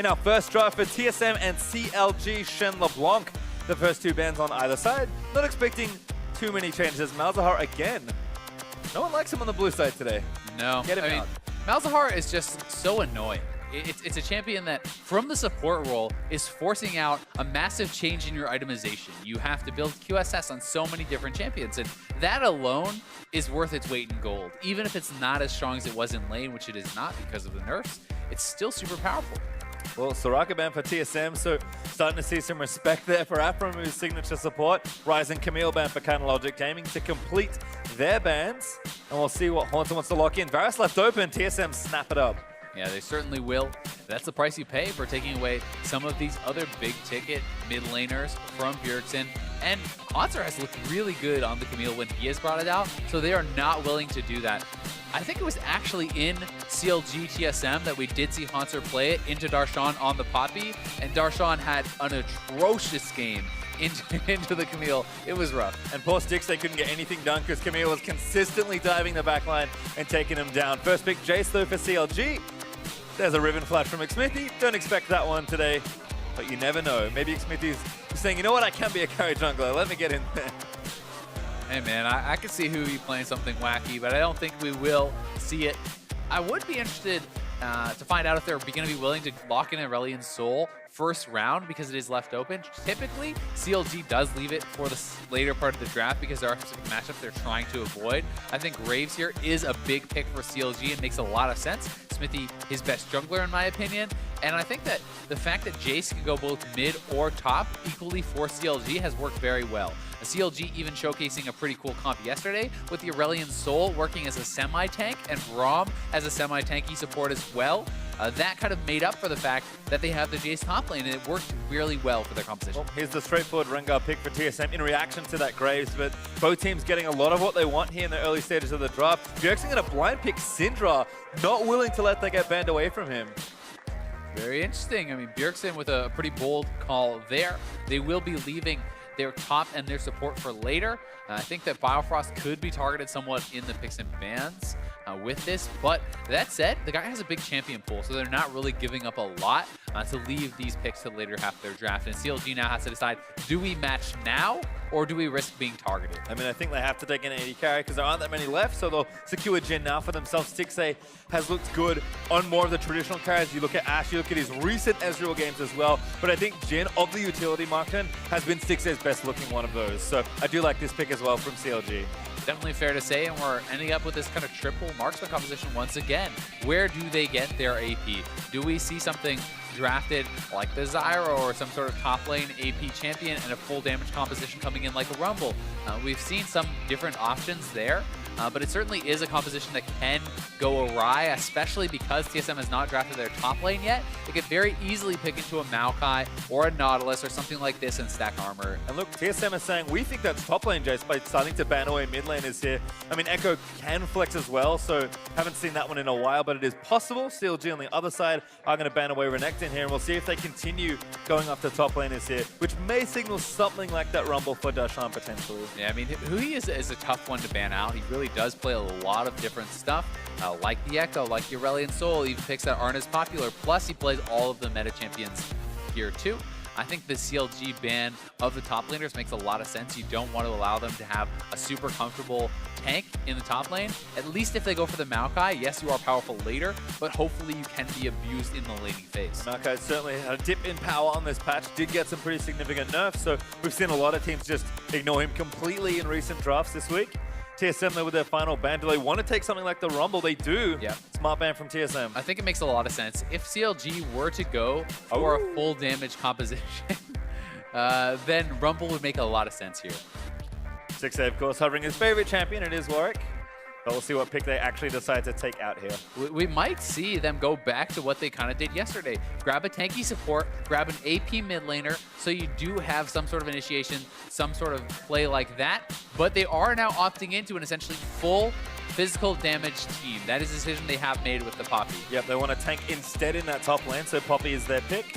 in our first draft for TSM and CLG Shen LeBlanc. The first two bans on either side. Not expecting too many changes. Malzahar again. No one likes him on the blue side today. No. Get him out. Malzahar is just so annoying. It's a champion that, from the support role, is forcing out a massive change in your itemization. You have to build QSS on so many different champions, and that alone is worth its weight in gold. Even if it's not as strong as it was in lane, which it is not because of the nerfs, it's still super powerful. Well, Soraka ban for TSM, so starting to see some respect there for Aphromu's signature support. Ryze and Camille ban for Logic Gaming to complete their bans. And we'll see what Haunter wants to lock in. Varus left open, TSM snap it up. Yeah, they certainly will. That's the price you pay for taking away some of these other big-ticket mid laners from Bjergsen. And Haunter has looked really good on the Camille when he has brought it out, so they are not willing to do that. I think it was actually in CLG TSM that we did see Haunter play it into Darshan on the Poppy, and Darshan had an atrocious game into the Camille. It was rough. And poor Styx, they couldn't get anything done because Camille was consistently diving the backline and taking him down. First pick, Jace though for CLG. There's a Riven Flash from Xmithy. Don't expect that one today, but you never know. Maybe Xmithy's saying, you know what, I can be a carry jungler. Let me get in there. Hey man, I could see who playing something wacky, but I don't think we will see it. I would be interested to find out if they're going to be willing to lock in Aurelion Sol first round because it is left open. Typically, CLG does leave it for the later part of the draft because there are specific matchups they're trying to avoid. I think Graves here is a big pick for CLG and makes a lot of sense. Smithy, his best jungler in my opinion. And I think that the fact that Jace can go both mid or top equally for CLG has worked very well. A CLG even showcasing a pretty cool comp yesterday with the Aurelion Sol working as a semi-tank and Braum as a semi-tanky support as well. That kind of made up for the fact that they have the Jace top lane, and it worked really well for their composition. Well, here's the straightforward Rengar pick for TSM in reaction to that Graves, but both teams getting a lot of what they want here in the early stages of the draft. Bjergsen going to blind pick Syndra, not willing to let that get banned away from him. Very interesting. I mean, Bjergsen with a pretty bold call there. They will be leaving their top and their support for later. I think that Biofrost could be targeted somewhat in the picks and bans with this, but that said, the guy has a big champion pool, so they're not really giving up a lot to leave these picks to the later half of their draft. And CLG now has to decide, do we match now or do we risk being targeted? I mean, I think they have to take an AD carry because there aren't that many left, so they'll secure Jhin now for themselves. Stixxay has looked good on more of the traditional carries. You look at Ashe, you look at his recent Ezreal games as well, but I think Jhin, of the utility market, has been Stixxay's best looking one of those. So I do like this pick as well from CLG. Definitely fair to say, and we're ending up with this kind of triple marksman composition once again. Where do they get their AP? Do we see something drafted like the Zyro or some sort of top lane AP champion and a full damage composition coming in like a Rumble? We've seen some different options there, but it certainly is a composition that can go awry, especially because TSM has not drafted their top lane yet. They could very easily pick into a Maokai or a Nautilus or something like this and stack armor. And look, TSM is saying, we think that's top lane, Jace, by starting to ban away mid laners here. I mean, Echo can flex as well, so haven't seen that one in a while, but it is possible. CLG on the other side are going to ban away Renekton here, and we'll see if they continue going after top laners here, which may signal something like that Rumble for Darshan potentially. Yeah, I mean, who he is a tough one to ban out. He really does play a lot of different stuff, like the Echo, like the Aurelion Sol, even picks that aren't as popular. Plus, he plays all of the meta champions here too. I think the CLG ban of the top laners makes a lot of sense. You don't want to allow them to have a super comfortable tank in the top lane. At least if they go for the Maokai, yes, you are powerful later, but hopefully you can be abused in the laning phase. Maokai certainly had a dip in power on this patch, did get some pretty significant nerfs, so we've seen a lot of teams just ignore him completely in recent drafts this week. TSM though with their final ban, do they want to take something like the Rumble? They do. Yeah. Smart ban from TSM. I think it makes a lot of sense. If CLG were to go for a full damage composition, then Rumble would make a lot of sense here. Stixxay, of course, hovering his favorite champion. It is Warwick. But we'll see what pick they actually decide to take out here. We might see them go back to what they kind of did yesterday. Grab a tanky support, grab an AP mid laner, so you do have some sort of initiation, some sort of play like that. But they are now opting into an essentially full physical damage team. That is a decision they have made with the Poppy. Yep, they want to tank instead in that top lane, so Poppy is their pick.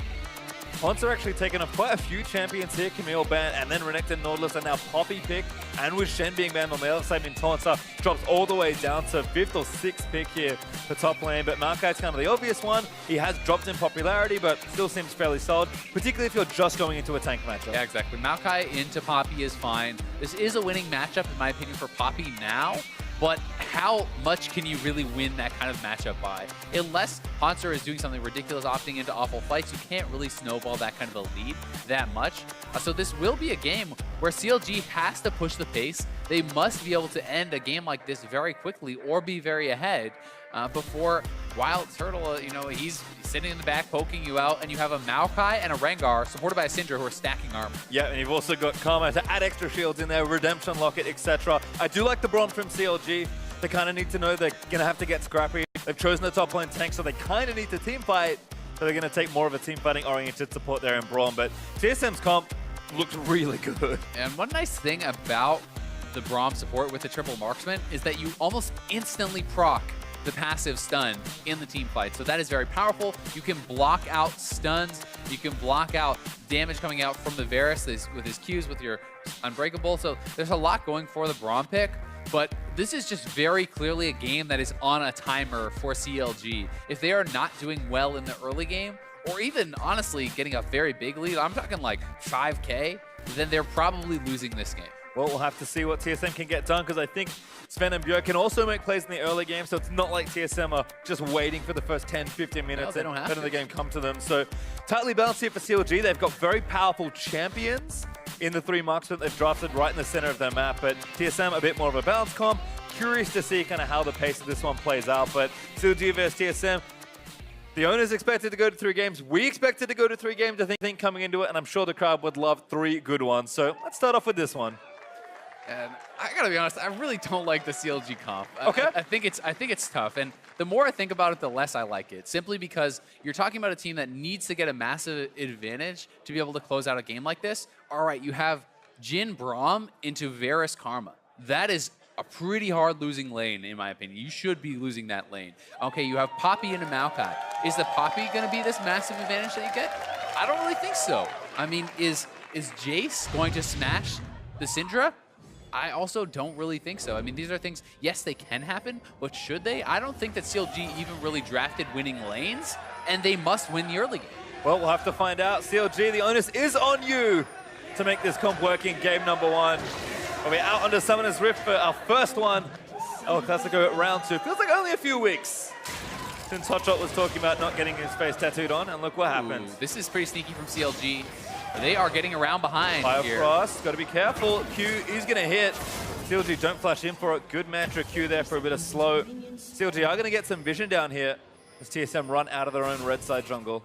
Ponce are actually taking off quite a few champions here. Camille banned, and then Renekton, Nautilus, and now Poppy pick. And with Shen being banned on the other side, Tonsa drops all the way down to 5th or 6th pick here for top lane. But Maokai's kind of the obvious one. He has dropped in popularity, but still seems fairly solid, particularly if you're just going into a tank matchup. Yeah, exactly. Maokai into Poppy is fine. This is a winning matchup, in my opinion, for Poppy now. But how much can you really win that kind of matchup by? Unless Poncer is doing something ridiculous, opting into awful fights, you can't really snowball that kind of a lead that much. So this will be a game where CLG has to push the pace. They must be able to end a game like this very quickly or be very ahead before Wild Turtle, you know, he's sitting in the back poking you out, and you have a Maokai and a Rengar supported by a Syndra who are stacking armor. Yeah, and you've also got Karma to add extra shields in there, Redemption Locket, etc. I do like the bronze from CLG. They kind of need to know they're going to have to get scrappy. They've chosen the top lane tank, so they kind of need to team fight. So they're going to take more of a team fighting oriented support there in Braum. But TSM's comp looks really good. And one nice thing about the Braum support with the triple marksman is that you almost instantly proc the passive stun in the team fight. So that is very powerful. You can block out stuns. You can block out damage coming out from the Varus with his Qs, with your Unbreakable. So there's a lot going for the Braum pick. But this is just very clearly a game that is on a timer for CLG. If they are not doing well in the early game, or even honestly getting a very big lead, I'm talking like 5K, then they're probably losing this game. Well, we'll have to see what TSM can get done, because I think Sven and Björk can also make plays in the early game, so it's not like TSM are just waiting for the first 10, 15 minutes and letting the game come to them. So tightly balanced here for CLG. They've got very powerful champions in the 3 marksmen they've drafted right in the center of their map, but TSM a bit more of a balanced comp. Curious to see kind of how the pace of this one plays out, but CLG versus TSM, the owners expected to go to 3 games. We expected to go to 3 games, I think, coming into it, and I'm sure the crowd would love 3 good ones. So let's start off with this one. And I gotta be honest, I really don't like the CLG comp. Okay. I think it's tough, and the more I think about it, the less I like it. Simply because you're talking about a team that needs to get a massive advantage to be able to close out a game like this. All right, you have Jhin Braum into Varus Karma. That is a pretty hard losing lane, in my opinion. You should be losing that lane. Okay, you have Poppy into Maokai. Is the Poppy going to be this massive advantage that you get? I don't really think so. I mean, is Jace going to smash the Syndra? I also don't really think so. I mean, these are things, yes, they can happen, but should they? I don't think that CLG even really drafted winning lanes, and they must win the early game. Well, we'll have to find out. CLG, the onus is on you to make this comp work in game number 1. We'll be out under Summoner's Rift for our first one. El Clasico at round 2. Feels like only a few weeks since Hotshot was talking about not getting his face tattooed on, and look what happened. This is pretty sneaky from CLG. They are getting around behind here. Frost, got to be careful. Q is going to hit. CLG don't flash in for it. Good mantra Q there for a bit of slow. CLG are going to get some vision down here as TSM run out of their own red side jungle.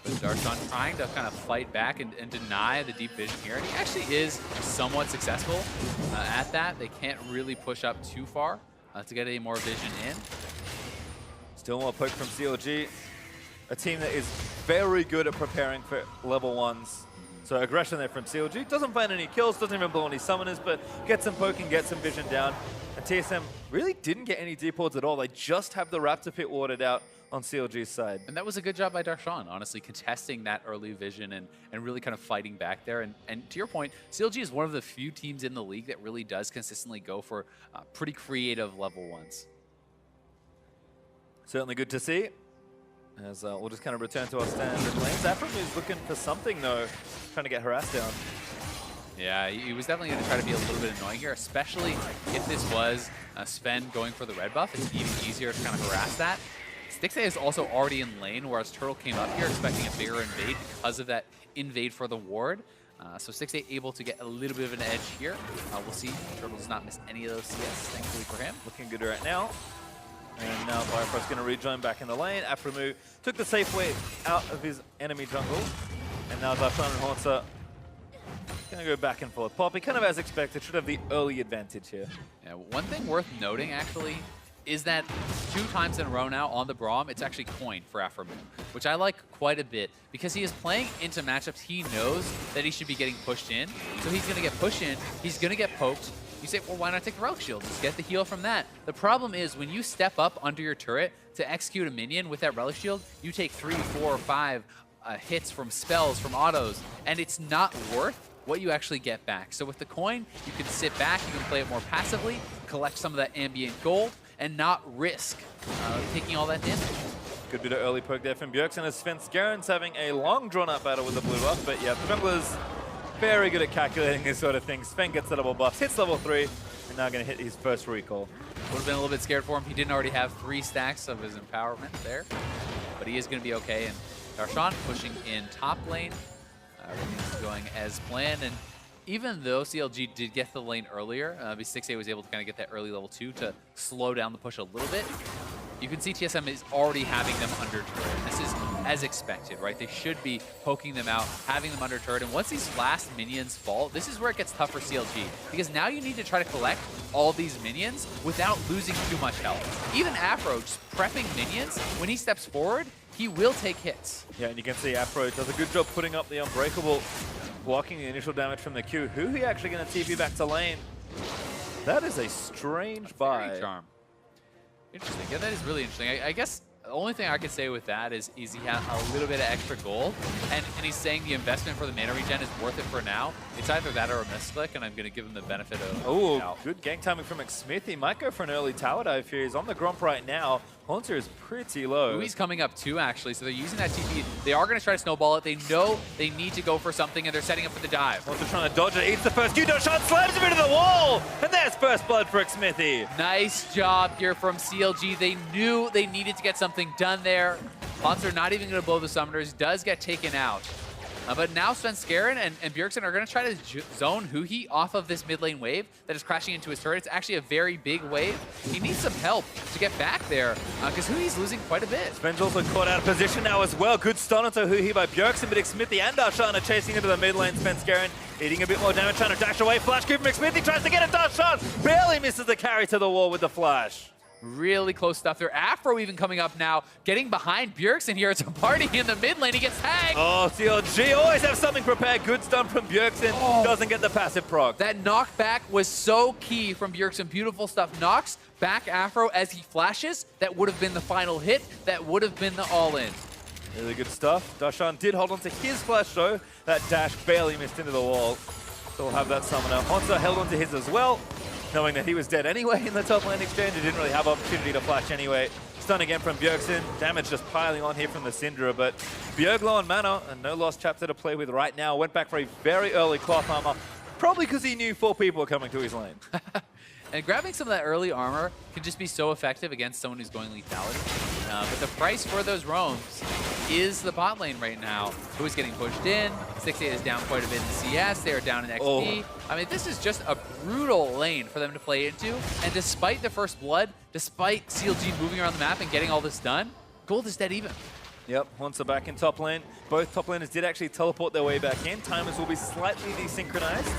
Darshan trying to kind of fight back and deny the deep vision here. And he actually is somewhat successful at that. They can't really push up too far to get any more vision in. Still more poke from CLG. A team that is very good at preparing for level 1s. So aggression there from CLG. Doesn't find any kills, doesn't even blow any summoners, but gets some poking, gets some vision down. And TSM really didn't get any deep wards at all. They just have the Raptor Pit warded out on CLG's side. And that was a good job by Darshan, honestly, contesting that early vision and really kind of fighting back there. And to your point, CLG is one of the few teams in the league that really does consistently go for pretty creative level 1s. Certainly good to see. As we'll just kind of return to our standard lanes. Afram is looking for something, though, trying to get harassed down. Yeah, he was definitely going to try to be a little bit annoying here, especially if this was Sven going for the red buff. It's even easier to kind of harass that. Stixxay is also already in lane, whereas Turtle came up here expecting a bigger invade because of that invade for the ward. So Stixxay able to get a little bit of an edge here. We'll see. Turtle does not miss any of those CS, thankfully for him. Looking good right now. And now Bifrost's going to rejoin back in the lane. Aphromoo took the safe way out of his enemy jungle. And now Darshan and Hornsa going to go back and forth. Poppy, kind of as expected, should have the early advantage here. Yeah, one thing worth noting, actually, is that 2 times in a row now on the Braum, it's actually coin for Aphromoo, which I like quite a bit because he is playing into matchups he knows that he should be getting pushed in. So he's going to get pushed in, he's going to get poked. You say, well, why not take the Relic Shield? Just get the heal from that. The problem is when you step up under your turret to execute a minion with that Relic Shield, you take 3, 4, or 5 hits, from spells, from autos, and it's not worth what you actually get back. So with the coin, you can sit back, you can play it more passively, collect some of that ambient gold, and not risk taking all that damage. Good bit of early poke there from Bjergsen as Svenskeren having a long drawn-out battle with the blue buff, but yeah, the jungler's very good at calculating this sort of thing. Sven gets the double buffs, hits level 3, and now going to hit his first recall. Would have been a little bit scared for him. He didn't already have 3 stacks of his empowerment there, but he is going to be okay. And Darshan pushing in top lane. Everything's going as planned, and even though CLG did get the lane earlier, B6A was able to kind of get that early level 2 to slow down the push a little bit. You can see TSM is already having them under turret. This is as expected, right? They should be poking them out, having them under turret, and once these last minions fall, this is where it gets tough for CLG, because now you need to try to collect all these minions without losing too much health. Even Afro just prepping minions, when he steps forward, he will take hits. Yeah, and you can see Afro does a good job putting up the Unbreakable, blocking the initial damage from the Q. Who he actually going to TP back to lane? That is a strange buy. Charm. Interesting. Yeah, that is really interesting. I guess the only thing I could say with that is he has a little bit of extra gold, and he's saying the investment for the mana regen is worth it for now. It's either that or a misclick, and I'm going to give him the benefit of oh, good gank timing from McSmith. He might go for an early tower dive here. He's on the Gromp right now. Haunter is pretty low. He's coming up too, actually, so they're using that TP. They are going to try to snowball it. They know they need to go for something, and they're setting up for the dive. Haunter trying to dodge it. Eats the first Q. Darshan slams him into the wall, and there's first blood for Smithy. Nice job here from CLG. They knew they needed to get something done there. Haunter not even going to blow the summoners. Does get taken out. But now Svenskeren and Bjergsen are going to try to zone Huhi off of this mid lane wave that is crashing into his turret. It's actually a very big wave. He needs some help to get back there because Huhi's losing quite a bit. Sven's also caught out of position now as well. Good stun onto Huhi by Bjergsen, but Smithy and Darshan are chasing into the mid lane. Svenskeren eating a bit more damage, trying to dash away. Flash creep from Smithy tries to get it. Darshan barely misses the carry to the wall with the flash. Really close stuff there. Afro even coming up now, getting behind Bjergsen here. It's a party in the mid lane. He gets tagged. Oh, CLG always have something prepared. Good stun from Bjergsen. Oh. Doesn't get the passive proc. That knockback was so key from Bjergsen. Beautiful stuff. Knocks back Afro as he flashes. That would have been the final hit. That would have been the all-in. Really good stuff. Darshan did hold on to his flash though. That dash barely missed into the wall. So we'll have that summoner. Haunter held on to his as well, knowing that he was dead anyway in the top lane exchange. He didn't really have opportunity to flash anyway. Stun again from Bjergsen. Damage just piling on here from the Syndra, but Bjerg low on mana and no lost chapter to play with right now. Went back for a very early cloth armor, probably because he knew 4 people were coming to his lane. And grabbing some of that early armor can just be so effective against someone who's going lethality. But the price for those roams is the bot lane right now. Who's getting pushed in? 6-8 is down quite a bit in CS. They are down in XP. Oh. I mean, this is just a brutal lane for them to play into. And despite the first blood, despite CLG moving around the map and getting all this done, gold is dead even. Yep, Haunter back in top lane. Both top laners did actually teleport their way back in. Timers will be slightly desynchronized.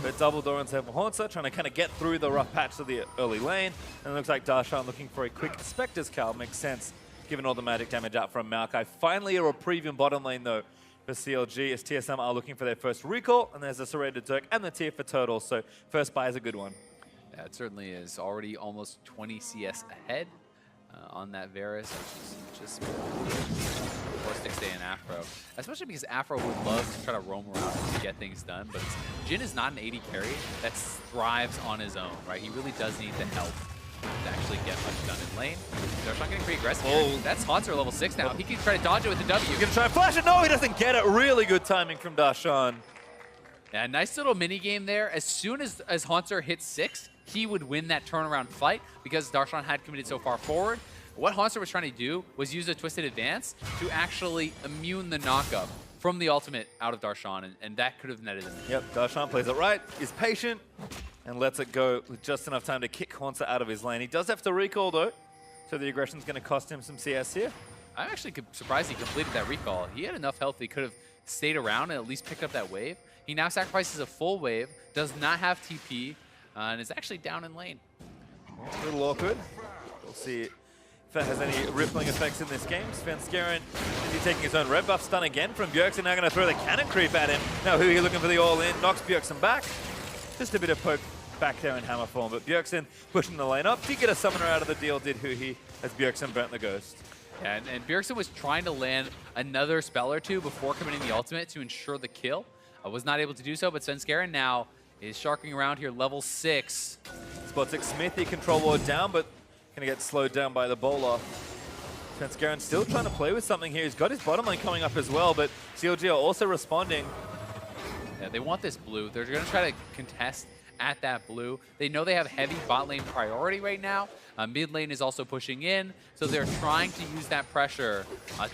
But double door on for Haunter, trying to kind of get through the rough patch of the early lane. And it looks like Darshan looking for a quick Spectre's Cowl. Makes sense, given all the magic damage out from Maokai. Finally a reprieve in bottom lane, though, for CLG, as TSM are looking for their first recall. And there's a Serrated Dirk and the tier for Turtle. So first buy is a good one. Yeah, it certainly is. Already almost 20 CS ahead on that Varus, which is just for 6-8 and Afro. Especially because Afro would love to try to roam around to get things done, but Jhin is not an 80 carry that thrives on his own, right? He really does need the help to actually get much done in lane. Darshan getting pretty aggressive here. That's Haunter level 6 now. He can try to dodge it with the W. He's going to try to flash it. No, he doesn't get it. Really good timing from Darshan. Yeah, nice little mini game there. As soon as Haunter hits 6, he would win that turnaround fight because Darshan had committed so far forward. What Haunter was trying to do was use a Twisted Advance to actually immune the knockup from the ultimate out of Darshan, and that could have netted him. Yep, Darshan plays it right, is patient, and lets it go with just enough time to kick Haunter out of his lane. He does have to recall though, so the aggression's going to cost him some CS here. I'm actually surprised he completed that recall. He had enough health he could have stayed around and at least picked up that wave. He now sacrifices a full wave, does not have TP, and is actually down in lane. A little awkward. We'll see if that has any rippling effects in this game. Svenskeren is taking his own red buff. Stun again from Bjergsen. Now going to throw the cannon creep at him. Now Huhi looking for the all-in. Knocks Bjergsen back. Just a bit of poke back there in hammer form. But Bjergsen pushing the lane up. Did get a summoner out of the deal, did Huhi, as Bjergsen burnt the ghost. Yeah, and Bjergsen was trying to land another spell or two before committing the ultimate to ensure the kill. Was not able to do so, but Svenskeren now is sharking around here, level 6. Spots Smithy control ward down, but gonna get slowed down by the bowler. Svenskeren still trying to play with something here. He's got his bottom lane coming up as well, but CLG are also responding. Yeah, they want this blue. They're gonna try to contest at that blue. They know they have heavy bot lane priority right now. Mid lane is also pushing in, so they're trying to use that pressure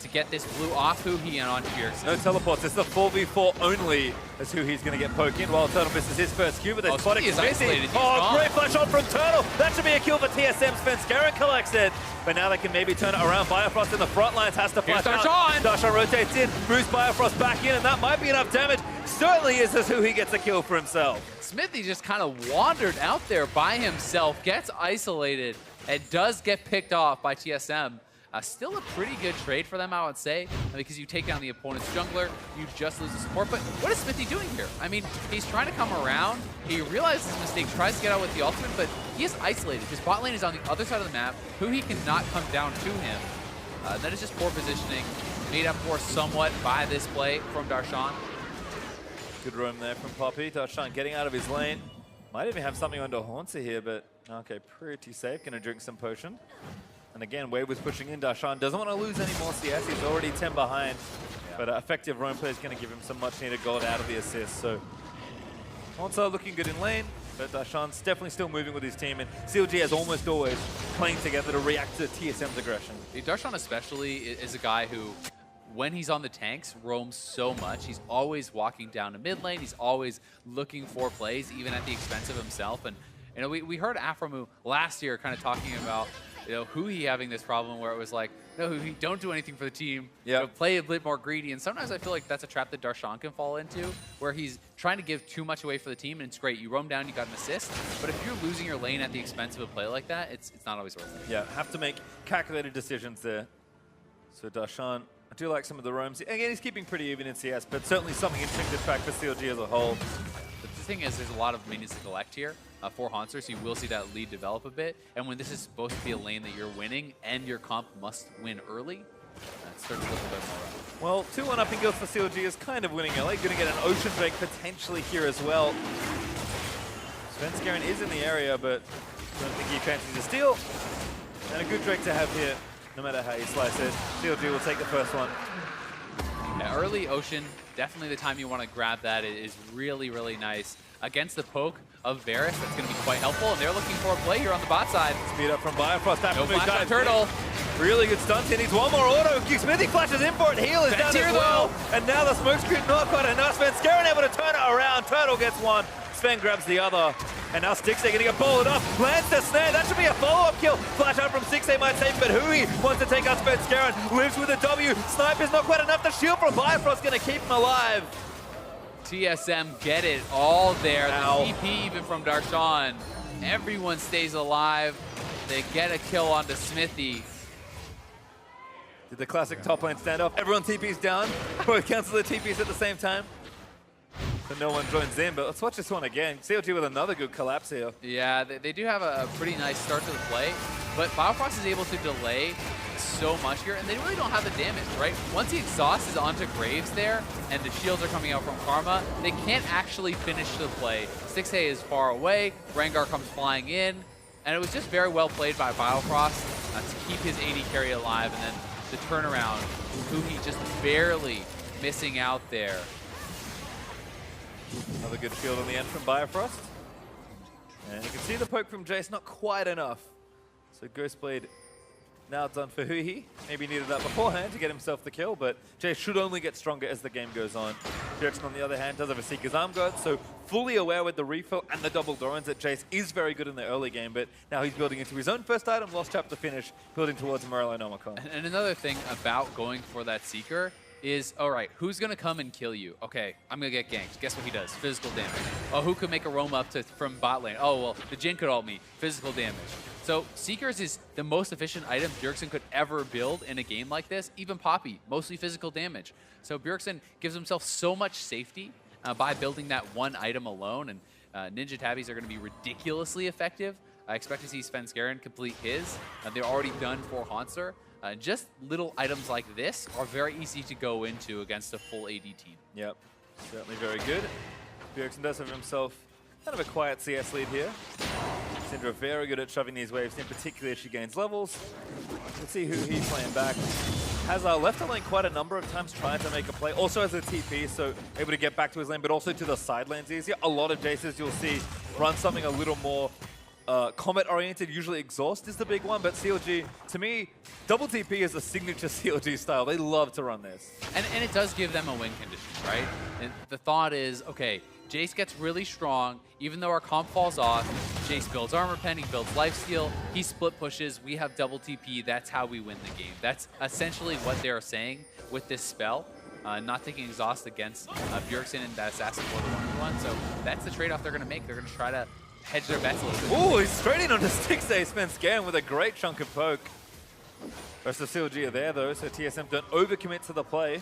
to get this blue off Huhi and onto Bjergsen. No teleports, it's the 4v4 only as Huhi's going to get poked in while Turtle misses his first Q, but they're spotting Smithy. Oh, great flash on from Turtle. That should be a kill for TSM. Svenskeren collects it, but now they can maybe turn it around. Biofrost in the front lines has to flash out. Darshan rotates in, moves Biofrost back in, and that might be enough damage. Certainly is as Huhi gets a kill for himself. Smithy just kind of wandered out there by himself, gets isolated, and does get picked off by TSM. Still a pretty good trade for them, I would say, because you take down the opponent's jungler, you just lose the support. But what is Smithy doing here? I mean, he's trying to come around. He realizes his mistake, tries to get out with the ultimate, but he is isolated. His bot lane is on the other side of the map. Huhi cannot come down to him. That is just poor positioning, made up for somewhat by this play from Darshan. Good roam there from Poppy. Darshan getting out of his lane. Might even have something under Haunter here, but okay, pretty safe. Gonna drink some potion. And again, Wave was pushing in. Darshan doesn't want to lose any more CS. He's already 10 behind. Yeah. But effective roam play is going to give him some much needed gold out of the assist. So Haunter looking good in lane, but Darshan's definitely still moving with his team. And CLG is almost always playing together to react to TSM's aggression. Darshan especially is a guy who, when he's on the tanks, roams so much. He's always walking down to mid lane. He's always looking for plays, even at the expense of himself. And you know, we heard Aframu last year kind of talking about, you know, Huhi having this problem where it was like, no, Huhi, don't do anything for the team. Yep. You know, play a bit more greedy. And sometimes I feel like that's a trap that Darshan can fall into, where he's trying to give too much away for the team, and it's great. You roam down, you got an assist. But if you're losing your lane at the expense of a play like that, it's not always worth it. Yeah, have to make calculated decisions there. So Darshan, I do like some of the roams. Again, he's keeping pretty even in CS, but certainly something interesting to track for CLG as a whole. But the thing is, there's a lot of minions to collect here for Haunter, so you will see that lead develop a bit. And when this is supposed to be a lane that you're winning and your comp must win early, it starts to look a bit more rough. Well, 2-1 up in kills for CLG is kind of winning early. Going to get an Ocean Drake potentially here as well. Svenskeren is in the area, but I don't think he fancies a steal. And a good Drake to have here, no matter how you slice it. CLG will take the first one. Yeah, early Ocean, definitely the time you want to grab that. It is really, really nice. Against the poke of Varus, that's going to be quite helpful, and they're looking for a play here on the bot side. Speed up from Biofrost. No flash on Turtle. Really good stunts. He needs one more auto. Smithy flashes in for it. Heal is down as well. And now the smoke screen not quite enough. Svenskeren able to turn it around. Turtle gets one. Sven grabs the other. And now Stixay going to get bowled off. Lands the snare. That should be a follow-up kill. Flash out from Stixay might save him, but Huhi wants to take out Svenskeren. Lives with a W. Snipe is not quite enough. The shield from Biofrost going to keep him alive. TSM get it all there. Ow. The TP even from Darshan. Everyone stays alive. They get a kill onto Smithy. Did the classic top lane standoff. Everyone TP's down. Both cancel the TPs at the same time. So no one joins in, but let's watch this one again. CLG with another good collapse here. Yeah, they do have a pretty nice start to the play, but Biofrost is able to delay so much here, and they really don't have the damage, right? Once the exhaust is onto Graves there, and the shields are coming out from Karma, they can't actually finish the play. Stixay is far away, Rengar comes flying in, and it was just very well played by Biofrost to keep his AD carry alive, and then the turnaround, Huhi just barely missing out there. Another good shield on the end from Biofrost. And you can see the poke from Jace, not quite enough. So Ghostblade now done for Huhi. Maybe needed that beforehand to get himself the kill, but Jace should only get stronger as the game goes on. Bjergsen, on the other hand, does have a Seeker's Arm Guard, so fully aware with the refill and the double Dorans that Jace is very good in the early game, but now he's building into his own first item, lost chapter finish, building towards Morello Nomicon. And another thing about going for that Seeker is, all right, who's going to come and kill you? Okay, I'm going to get ganked. Guess what he does? Physical damage. Oh, who could make a roam up from bot lane? Oh, well, the Jhin could ult me. Physical damage. So Seekers is the most efficient item Bjergsen could ever build in a game like this. Even Poppy, mostly physical damage. So Bjergsen gives himself so much safety by building that one item alone, and Ninja Tabbies are going to be ridiculously effective. I expect to see Svenskeren complete his. They're already done for Haunter. Just little items like this are very easy to go into against a full AD team. Yep, certainly very good. Bjergsen does have himself kind of a quiet CS lead here. Syndra very good at shoving these waves in, particularly as she gains levels. Let's see who he's playing back. Has left the lane quite a number of times trying to make a play. Also has a TP, so able to get back to his lane, but also to the side lanes easier. A lot of Jaces you'll see run something a little more combat-oriented. Usually Exhaust is the big one, but CLG, to me, double TP is a signature CLG style. They love to run this. And it does give them a win condition, right? And the thought is, okay, Jace gets really strong. Even though our comp falls off, Jace builds armor pen, he builds lifesteal, he split pushes, we have double TP, that's how we win the game. That's essentially what they're saying with this spell. Not taking exhaust against Bjergsen and that assassin for the 1v1. So that's the trade-off they're going to make. They're going to try to hedge their bets a little bit. Ooh, he's straight in on the Stixxay, spends Garen with a great chunk of poke. Rest of CLG are there though, so TSM don't overcommit to the play.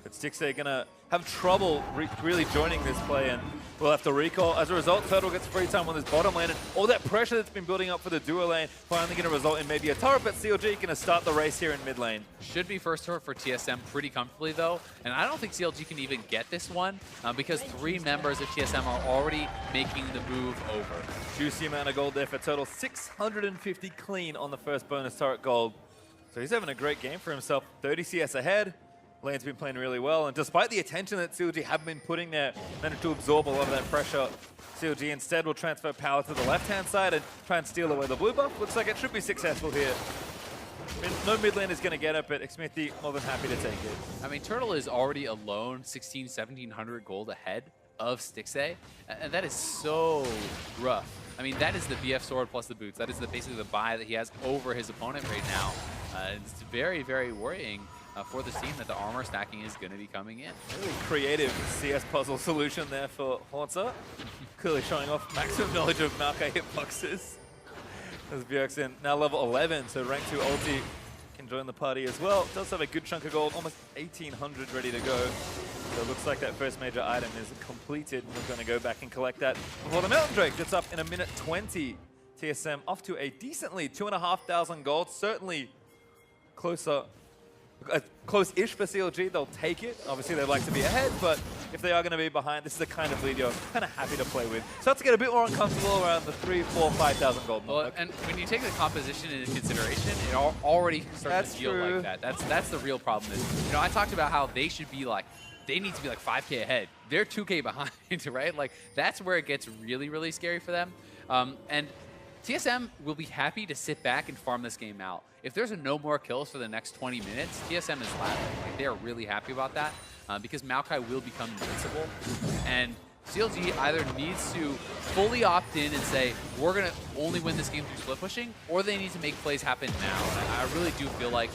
But Stixxay gonna have trouble really joining this play, and we'll have to recall. As a result, Turtle gets free time on this bottom lane, and all that pressure that's been building up for the duo lane finally gonna result in maybe a turret, but CLG gonna start the race here in mid lane. Should be first turret for TSM pretty comfortably though, and I don't think CLG can even get this one because 3 members of TSM are already making the move over. Juicy amount of gold there for Turtle, 650 clean on the first bonus turret gold. So he's having a great game for himself, 30 CS ahead. Lane's been playing really well, and despite the attention that CLG have been putting there, managed to absorb a lot of that pressure. CLG instead will transfer power to the left-hand side and try and steal away the blue buff. Looks like it should be successful here. I mean, no mid lane is going to get it, but Xmithie more than happy to take it. I mean, Turtle is already alone 1,1700 gold ahead of Stixxay, and that is so rough. I mean, that is the BF sword plus the boots. That is basically the buy that he has over his opponent right now. It's very, very worrying for this team that the armor stacking is going to be coming in. Really creative CS puzzle solution there for Haunter. Clearly showing off maximum knowledge of Maokai hitboxes. As Bjergsen now level 11, so rank 2 ulti can join the party as well. Does have a good chunk of gold, almost 1,800 ready to go. So it looks like that first major item is completed. We're going to go back and collect that before the Mountain Drake gets up in 1:20. TSM off to a decent lead, 2,500 gold. Certainly close-ish for CLG, they'll take it. Obviously, they'd like to be ahead, but if they are going to be behind, this is the kind of lead you're kind of happy to play with. Start to get a bit more uncomfortable around the 3,000, 4,000, 5,000 gold mark. Well, and when you take the composition into consideration, it already starts to feel like that. That's the real problem. Is, you know, I talked about how they should be like, they need to be like 5K ahead. They're 2K behind, right? Like, that's where it gets really, really scary for them. And TSM will be happy to sit back and farm this game out. If there's no more kills for the next 20 minutes, TSM is laughing. Like, they are really happy about that because Maokai will become invincible. And CLG either needs to fully opt in and say, we're going to only win this game through split pushing, or they need to make plays happen now. And I really do feel like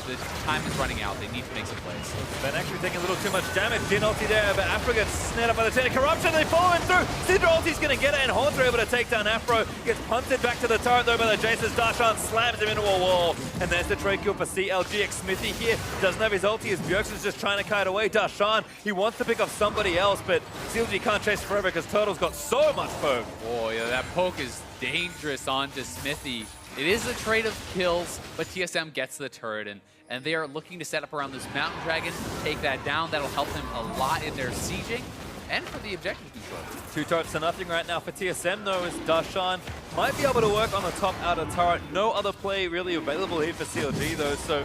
the time is running out. They need to make some plays. Ben actually taking a little too much damage. Jin ulti there, but Afro gets snared up by the Chain of Corruption. They follow him through. Syndra ulti's going to get it, and Haunter able to take down Afro. Gets punted back to the turret though by the Jaces. Darshan slams him into a wall. And there's the trade kill for CLG. Xmithie here doesn't have his ulti as Bjergsen's just trying to kite away. Darshan, he wants to pick up somebody else, but CLG can't chase forever because Turtle's got so much poke. Oh, yeah, that poke is dangerous onto Xmithie. It is a trade of kills, but TSM gets the turret, and they are looking to set up around this Mountain Dragon, take that down. That'll help them a lot in their sieging and for the objective control. 2 turrets to nothing right now for TSM, though, as Darshan might be able to work on the top outer turret. No other play really available here for CLG, though, so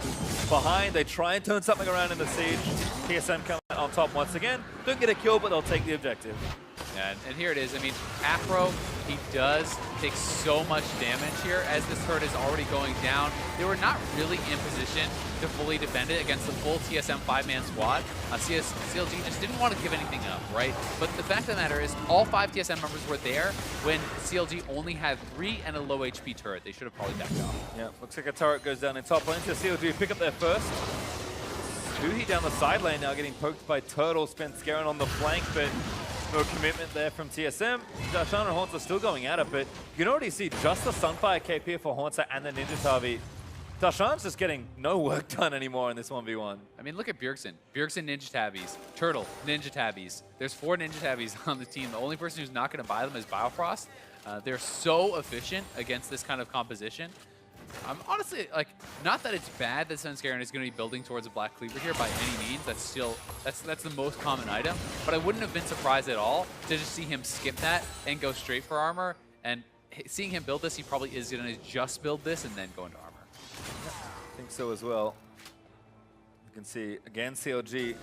behind, they try and turn something around in the siege. TSM come out on top once again. Don't get a kill, but they'll take the objective. Yeah, and here it is. I mean, Afro, he does take so much damage here as this turret is already going down. They were not really in position to fully defend it against the full TSM 5-man squad. CLG just didn't want to give anything up, right? But the fact of the matter is, all 5 TSM members were there when CLG only had 3 and a low HP turret. They should have probably backed off. Yeah, looks like a turret goes down in top lane. So CLG pick up their first. Suhi down the side lane now getting poked by Turtle. Spent Garen on the flank, but no commitment there from TSM. Darshan and Haunter still going at it, but you can already see just the Sunfire KP for Haunter and the Ninja Tavi. Darshan's just getting no work done anymore in this 1v1. I mean, look at Bjergsen. Bjergsen Ninja Tabbies. Turtle Ninja Tabbies. There's 4 Ninja Tabbies on the team. The only person who's not going to buy them is Biofrost. They're so efficient against this kind of composition. I'm honestly, like, not that it's bad that Svenskeren is going to be building towards a Black Cleaver here by any means. That's still, that's the most common item. But I wouldn't have been surprised at all to just see him skip that and go straight for armor. And seeing him build this, he probably is going to just build this and then go into armor. I think so as well. You can see, again, CLG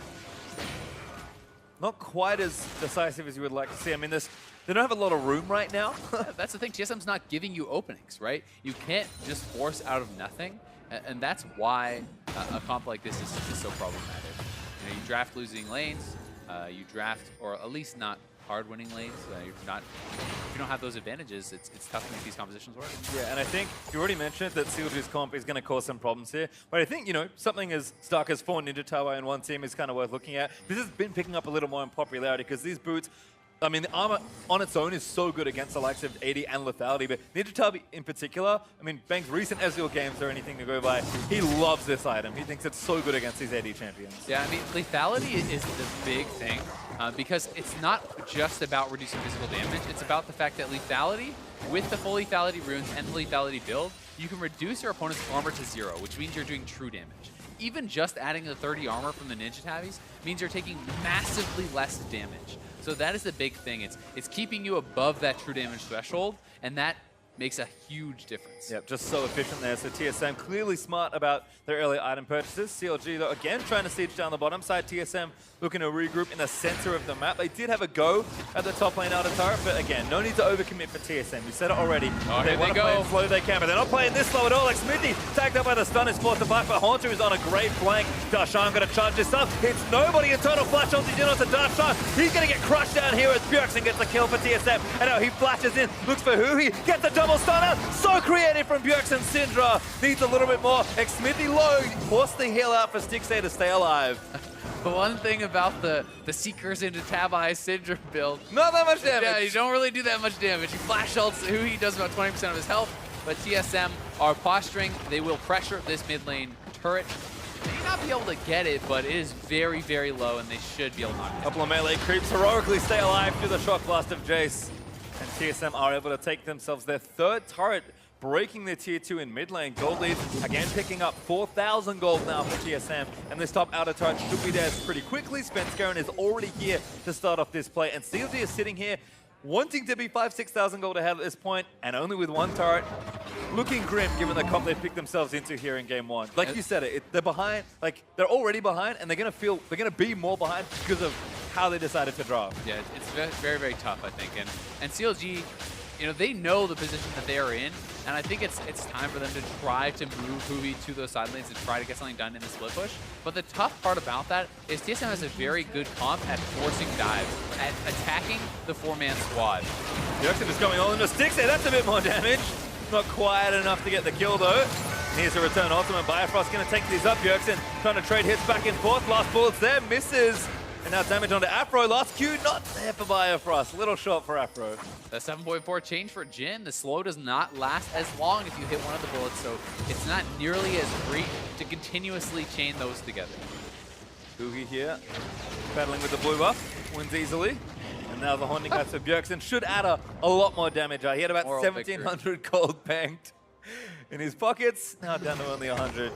not quite as decisive as you would like to see. I mean, they don't have a lot of room right now. That's the thing. TSM's not giving you openings, right? You can't just force out of nothing, and that's why a comp like this is so problematic. You know, you draft losing lanes, you draft, or at least not hard-winning lanes. If you don't have those advantages, it's tough to make these compositions work. Yeah, and I think you already mentioned that CLG's comp is going to cause some problems here. But I think, you know, something as stark as 4 Ninja Tower in one team is kind of worth looking at. This has been picking up a little more in popularity because these boots, I mean, the armor on its own is so good against the likes of AD and lethality, but Ninja Tower in particular, I mean, Bang's recent Ezreal games are anything to go by. He loves this item. He thinks it's so good against these AD champions. Yeah, I mean, lethality is the big thing because it's not just about reducing physical damage. It's about the fact that lethality, with the full lethality runes and the lethality build, you can reduce your opponent's armor to 0, which means you're doing true damage. Even just adding the 30 armor from the Ninja Tabbies means you're taking massively less damage. So that is the big thing. It's keeping you above that true damage threshold, and that makes a huge difference. Yep, just so efficient there. So TSM clearly smart about their early item purchases. CLG, though, again, trying to siege down the bottom side. TSM looking to regroup in the center of the map. They did have a go at the top lane out of turret, but again, no need to overcommit for TSM. We said it already. Oh, they want to play as slow as they can, but they're not playing this slow at all. Like Smithy, tagged up by the stun, is forced to fight, but Haunter is on a great flank. Darshan going to charge this up. It's nobody. Eternal Flash on to Darshan. He's going to get crushed down here as Bjergsen gets the kill for TSM. And now he flashes in, looks for who he gets a double stunner. So creative from Bjergsen. Syndra needs a little bit more. Smithy low, forced the heal out for Stixxay to stay alive. The one thing about the Seekers into Tab Eye Syndrome build, not that much damage. Yeah, you don't really do that much damage. You flash ults, who he does about 20% of his health, but TSM are posturing. They will pressure this mid lane turret. They may not be able to get it, but it is very, very low, and they should be able to knock it down. Couple of melee creeps heroically stay alive through the shock blast of Jace. And TSM are able to take themselves their 3rd turret, breaking their tier 2 in mid lane. Gold lead, again picking up 4,000 gold now for TSM. And this top outer turret should be there pretty quickly. Svenskeren is already here to start off this play. And CLG is sitting here wanting to be 5,000-6,000 gold ahead at this point, and only with 1 turret. Looking grim given the comp they picked themselves into here in game 1. Like you said, they're behind, like they're already behind, and they're gonna be more behind because of how they decided to draw. Yeah, it's very, very tough, I think. And CLG, you know, they know the position that they are in, and I think it's time for them to try to move Huvi to those side lanes and try to get something done in the split push. But the tough part about that is TSM has a very good comp at forcing dives, at attacking the 4-man squad. Bjergsen is going all into Stixxay. That's a bit more damage. Not quite enough to get the kill though. Here's a return ultimate. Bifrost going to take these up. Bjergsen trying to trade hits back and forth. Last bullets there, misses. And now damage onto Afro. Last Q not there for Bifrost. Little short for Afro. The 7.4 change for Jhin. The slow does not last as long if you hit one of the bullets, so it's not nearly as great to continuously chain those together. Boogie here, battling with the blue buff. Wins easily. And now the Haunting Knights of Bjergsen should add a lot more damage. He had about 1,700 gold banked in his pockets. Now down to only 100.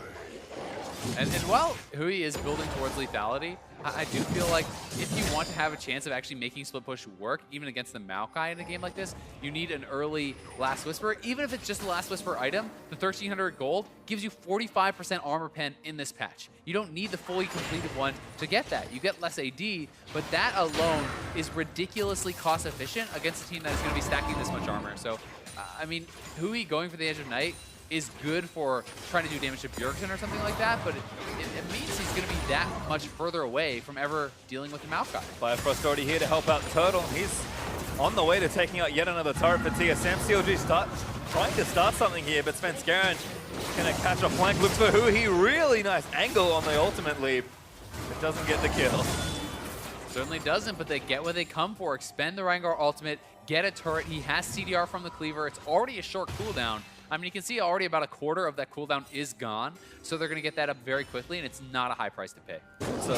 And while Hui is building towards lethality, I do feel like if you want to have a chance of actually making split push work, even against the Maokai in a game like this, you need an early Last Whisper. Even if it's just the Last Whisper item, the 1,300 gold gives you 45% armor pen in this patch. You don't need the fully completed one to get that. You get less AD, but that alone is ridiculously cost efficient against a team that is going to be stacking this much armor. So, I mean, Hui going for the Edge of Night is good for trying to do damage to Bjergsen or something like that, but it means he's going to be that much further away from ever dealing with the Maokai. Firefrost already here to help out Turtle. He's on the way to taking out yet another turret for TSM. CLG trying to start something here, but Svenskeren going to catch a flank. Looks for Hui. Really nice angle on the ultimate leap. It doesn't get the kill. Certainly doesn't, but they get what they come for. Expend the Rengar ultimate, get a turret. He has CDR from the cleaver. It's already a short cooldown. I mean, you can see already about a quarter of that cooldown is gone, so they're going to get that up very quickly, and it's not a high price to pay. So,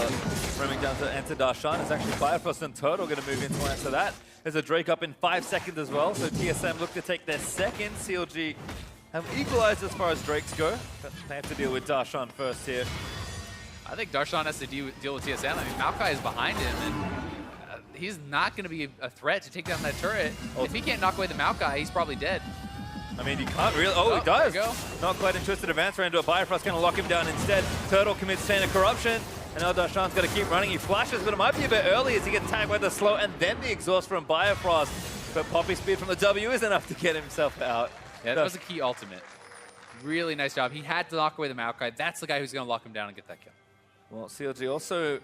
roaming down to enter Darshan. It's actually Firefrost and Turtle going to move in to answer that. There's a Drake up in 5 seconds as well, so TSM look to take their second. CLG have equalized as far as Drakes go, but they have to deal with Darshan first here. I think Darshan has to deal with TSM. I mean, Maokai is behind him, and he's not going to be a threat to take down that turret. Oh. If he can't knock away the Maokai, he's probably dead. I mean, you can't really... Oh, he does. There we go. Not quite in Twisted Advance, ran into a Bifrost, going to lock him down instead. Turtle commits Chain of Corruption, and now Darshan's got to keep running. He flashes, but it might be a bit early as he gets tagged by the slow, and then the exhaust from Bifrost. But Poppy Speed from the W is enough to get himself out. Yeah, that was a key ultimate. Really nice job. He had to knock away the Maokai. That's the guy who's going to lock him down and get that kill. Well, CLG also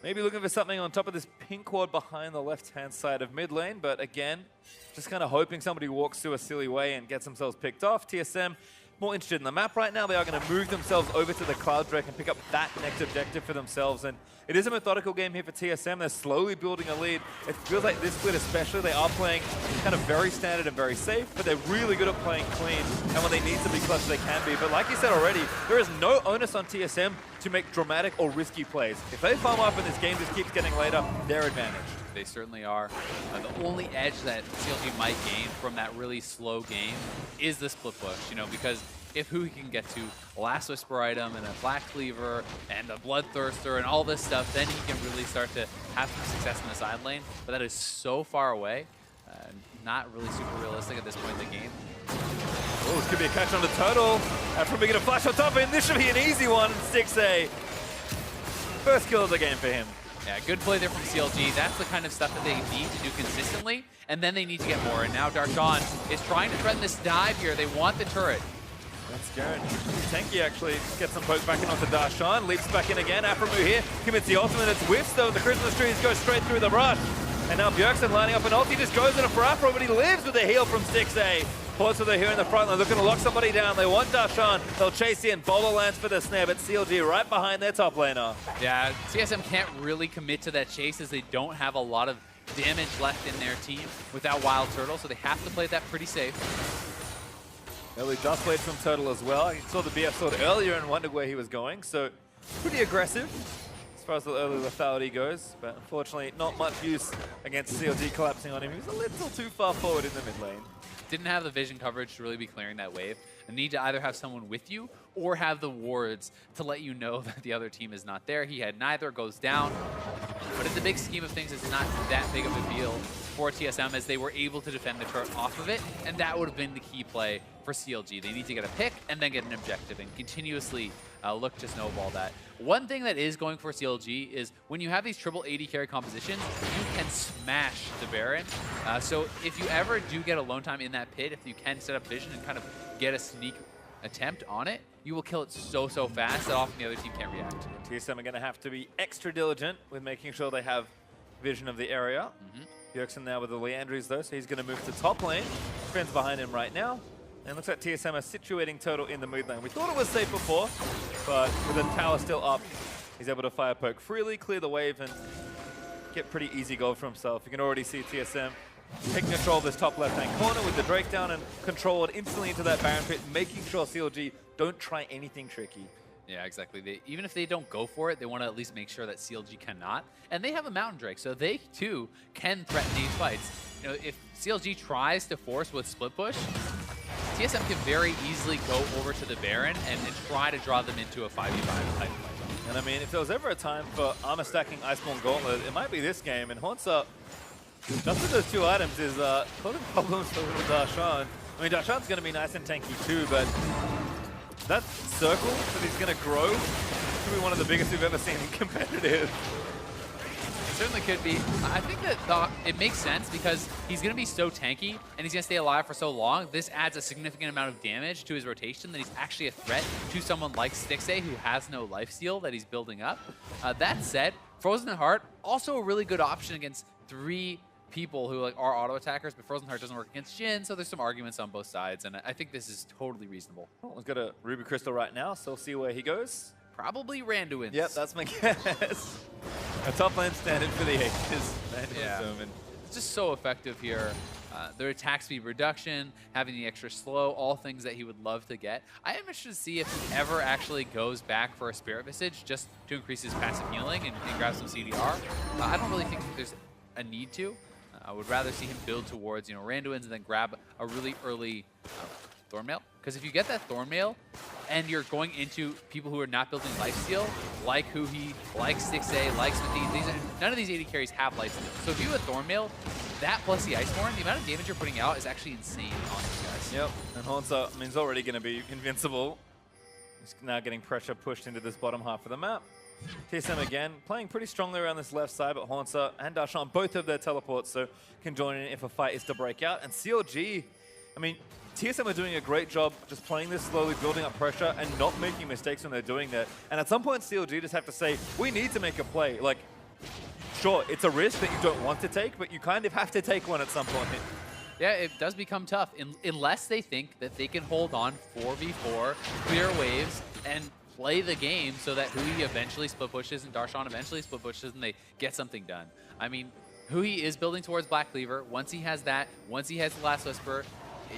maybe looking for something on top of this pink ward behind the left-hand side of mid lane, but again, just kind of hoping somebody walks through a silly way and gets themselves picked off. TSM more interested in the map right now. They are going to move themselves over to the Cloud Drake and pick up that next objective for themselves. And it is a methodical game here for TSM. They're slowly building a lead. It feels like this split especially, they are playing kind of very standard and very safe, but they're really good at playing clean. And when they need to be clutch, they can be. But like you said already, there is no onus on TSM to make dramatic or risky plays. If they farm up and this game just keeps getting later, they're advantaged. They certainly are. The only edge that CLG might gain from that really slow game is the split push, you know, because if who he can get to a Last Whisper item and a Black Cleaver and a Bloodthirster and all this stuff, then he can really start to have some success in the side lane. But that is so far away, not really super realistic at this point in the game. Oh, this could be a catch on the Turtle. After we get a flash on top of him, this should be an easy one. 6A. First kill of the game for him. Yeah, good play there from CLG. That's the kind of stuff that they need to do consistently, and then they need to get more. And now Darshan is trying to threaten this dive here. They want the turret. That's Garen. Tanky actually gets some poke back in onto Darshan. Leaps back in again. Aphromoo here commits the ultimate. It's whiffs though. The Christmas trees go straight through the rush. And now Bjergsen lining up an ult. He just goes in it for Afro, but he lives with a heal from 6A. Pause with here in the front line, looking to lock somebody down. They want Darshan. They'll chase in. Bowler lands for the snare, but CLG right behind their top laner. Yeah, TSM can't really commit to that chase as they don't have a lot of damage left in their team without Wild Turtle, so they have to play that pretty safe. Early dust blade from Turtle as well. He saw the BF sword earlier and wondered where he was going, so pretty aggressive as far as the early lethality goes, but unfortunately not much use against CLG collapsing on him. He was a little too far forward in the mid lane. Didn't have the vision coverage to really be clearing that wave. You need to either have someone with you or have the wards to let you know that the other team is not there. He had neither, goes down. But in the big scheme of things, it's not that big of a deal for TSM as they were able to defend the turret off of it, and that would have been the key play for CLG. They need to get a pick and then get an objective and continuously look to snowball that. One thing that is going for CLG is when you have these triple AD carry compositions, you can smash the Baron. So if you ever do get alone time in that pit, if you can set up vision and kind of get a sneak attempt on it, you will kill it so fast that often the other team can't react. TSM are going to have to be extra diligent with making sure they have vision of the area. Bjergsen now with the Leandries though, so he's going to move to top lane. Friends behind him right now. And looks like TSM are situating Turtle in the mid lane. We thought it was safe before, but with the tower still up, he's able to fire poke freely, clear the wave, and get pretty easy gold for himself. You can already see TSM taking control of this top left-hand corner with the Drake down and control it instantly into that Baron pit, making sure CLG don't try anything tricky. Yeah, exactly. Even if they don't go for it, they want to at least make sure that CLG cannot. And they have a Mountain Drake, so they too can threaten these fights. You know, if CLG tries to force with split push, TSM can very easily go over to the Baron and try to draw them into a 5v5 type fight. And I mean, if there was ever a time for armor stacking Iceborne Gauntlet, it might be this game. And Haunts just with those two items is causing problems for Darshan. I mean, Darshan's going to be nice and tanky too, but that circle that he's going to grow could be one of the biggest we've ever seen in competitive. It certainly could be. I think that it makes sense because he's going to be so tanky and he's going to stay alive for so long. This adds a significant amount of damage to his rotation that he's actually a threat to someone like Stixxay who has no lifesteal that he's building up. That said, Frozen Heart, also a really good option against 3 people who are auto attackers, but Frozen Heart doesn't work against Jhin, so there's some arguments on both sides, and I think this is totally reasonable. Oh, he's got a Ruby Crystal right now, so we'll see where he goes. Probably Randuin's. Yep, that's my guess. A top lane standard for the Aegis. Yeah. It's just so effective here. Their attack speed reduction, having the extra slow, all things that he would love to get. I am interested to see if he ever actually goes back for a Spirit Visage just to increase his passive healing and grab some CDR. I don't really think there's a need to. I would rather see him build towards, Randuin's and then grab a really early Thornmail. Because if you get that Thornmail, and you're going into people who are not building lifesteal, like Huhi, like Stixay, like Smithy, none of these AD carries have lifesteal. So if you have a Thornmail, that plus the Iceborne, the amount of damage you're putting out is actually insane on these guys. Yep, and Haunter, I mean, he's already going to be invincible. He's now getting pressure pushed into this bottom half of the map. TSM again, playing pretty strongly around this left side, but Haunter and Darshan both have their teleports, so can join in if a fight is to break out. And CLG, I mean, TSM are doing a great job just playing this slowly, building up pressure, and not making mistakes when they're doing that. And at some point, CLG just have to say, we need to make a play. Like, sure, it's a risk that you don't want to take, but you kind of have to take one at some point. Yeah, it does become tough, unless they think that they can hold on 4v4, clear waves, and play the game so that Huhi eventually split pushes and Darshan eventually split pushes and they get something done. I mean, Huhi is building towards Black Cleaver. Once he has that, once he has the Last Whisper,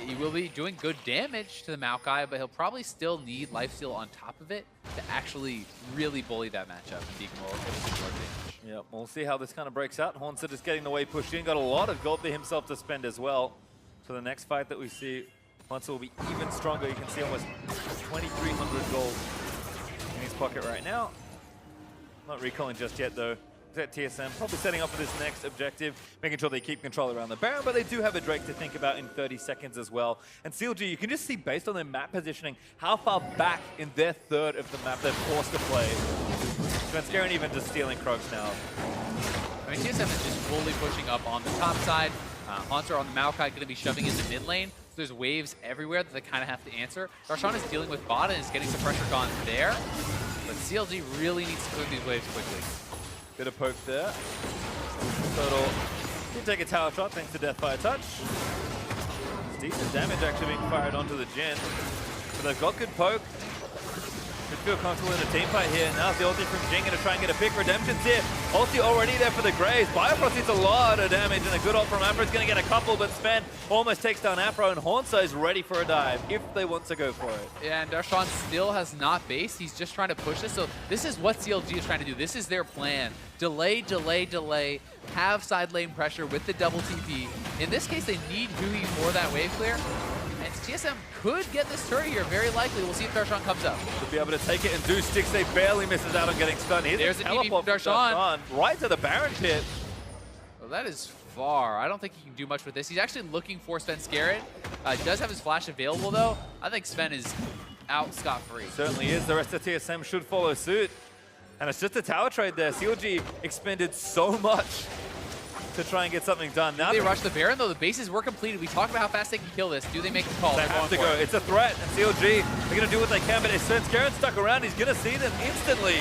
he will be doing good damage to the Maokai, but he'll probably still need lifesteal on top of it to actually really bully that matchup and Deacon will able to do more damage. Yep, we'll see how this kind of breaks out. Haunter just getting the way pushed in, got a lot of gold for himself to spend as well. So the next fight that we see, Haunter will be even stronger. You can see almost 2,300 gold in his pocket right now. Not recalling just yet though. At TSM, probably setting up for this next objective, making sure they keep control around the Baron, but they do have a Drake to think about in 30 seconds as well. And CLG, you can just see based on their map positioning, how far back in their third of the map they're forced to play. Svenskeren even just stealing Krogs now. I mean, TSM is just fully pushing up on the top side. Haunter on the Maokai going to be shoving into mid lane. So there's waves everywhere that they kind of have to answer. Darshan is dealing with bot and is getting some pressure gone there. But CLG really needs to clear these waves quickly. Bit of poke there. Total did take a tower shot thanks to Death by a touch. It's decent damage actually being fired onto the Jhin. But they've got good poke. Could feel comfortable in a team fight here. Now's the ulti from Jhin, gonna try and get a pick. Redemption's here. Ulti already there for the Graves. Biofrost needs a lot of damage, and a good ult from Afro's gonna get a couple, but Sven almost takes down Afro, and Haunter is ready for a dive if they want to go for it. Yeah, and Darshan still has not based. He's just trying to push this. So this is what CLG is trying to do. This is their plan. Delay, delay, delay. Have side lane pressure with the double TP. In this case, they need Huhi for that wave clear. And TSM could get this turret here, very likely. We'll see if Darshan comes up. To be able to take it and do sticks, they barely misses out on getting stunned. There's a teleport from Darshan. Right to the Baron pit. Well, that is far. I don't think he can do much with this. He's actually looking for Svenskeren. He does have his flash available, though. I think Sven is out scot-free. Certainly is. The rest of TSM should follow suit. And it's just a tower trade there. CLG expended so much to try and get something done. Now they rush the Baron, though. The bases were completed. We talked about how fast they can kill this. Do they make the call? They have to go. It's a threat, and CLG, they're going to do what they can, but if Svenskeren stuck around, he's going to see them instantly.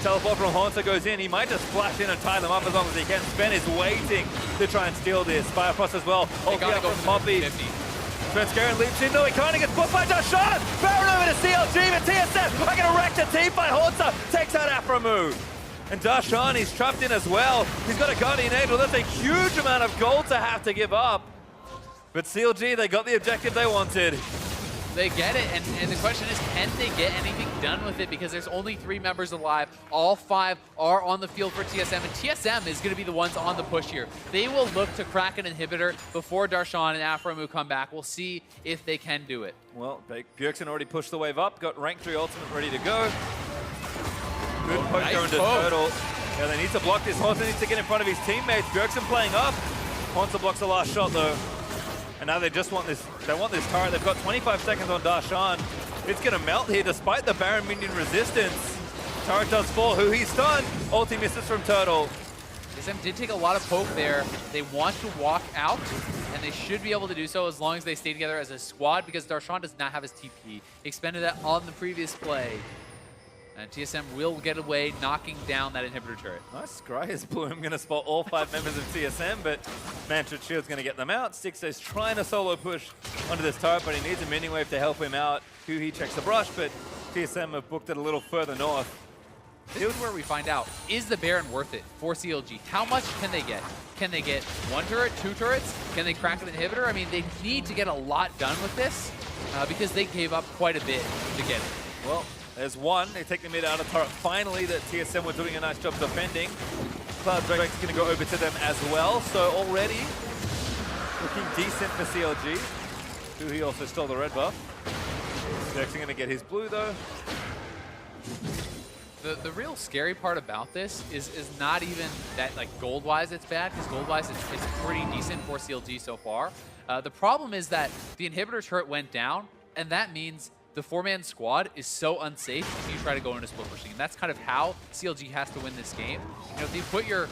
Teleport from Haunter goes in. He might just flash in and tie them up as long as he can. Sven is waiting to try and steal this. Biofrost as well. Ulti up from Poppy. Svenskeren leaps in. No, he kind of gets put by Darshan. Baron over to CLG, but TSM are going to wreck the team by Haunter. Takes out Afro move. And Darshan, he's trapped in as well. He's got a Guardian Angel. That's a huge amount of gold to have to give up. But CLG, they got the objective they wanted. They get it, and the question is, can they get anything done with it? Because there's only 3 members alive. All 5 are on the field for TSM, and TSM is going to be the ones on the push here. They will look to crack an inhibitor before Darshan and Afromu come back. We'll see if they can do it. Well, Bjergsen already pushed the wave up, got rank 3 ultimate ready to go. Good poke nice into Turtle. Yeah, they need to block this. Haunter needs to get in front of his teammates. Bjergsen playing up. Haunter blocks the last shot though. And now they just want this. They want this turret. They've got 25 seconds on Darshan. It's going to melt here despite the Baron minion resistance. Turret does fall. Huhi's stunned. Ulti misses from Turtle. TSM did take a lot of poke there. They want to walk out, and they should be able to do so as long as they stay together as a squad, because Darshan does not have his TP. He expended that on the previous play. And TSM will get away, knocking down that inhibitor turret. Nice Scryer's Bloom going to spot all 5 members of TSM, but Mantra Shield's going to get them out. Stixay's trying to solo push onto this turret, but he needs a mini wave to help him out. Huhi checks the brush, but TSM have booked it a little further north. This is where we find out, is the Baron worth it for CLG? How much can they get? Can they get 1 turret, 2 turrets? Can they crack an inhibitor? I mean, they need to get a lot done with this because they gave up quite a bit to get it. Well, there's one. They take the mid out of turret. Finally, that TSM were doing a nice job defending. Cloud Drake's going to go over to them as well. So already looking decent for CLG. He also stole the red buff. Next going to get his blue though. The real scary part about this is not even that like gold-wise it's bad, because gold-wise it's pretty decent for CLG so far. The problem is that the inhibitor turret went down, and that means the 4-man squad is so unsafe if you try to go into split pushing. And that's kind of how CLG has to win this game. You know, if you put your,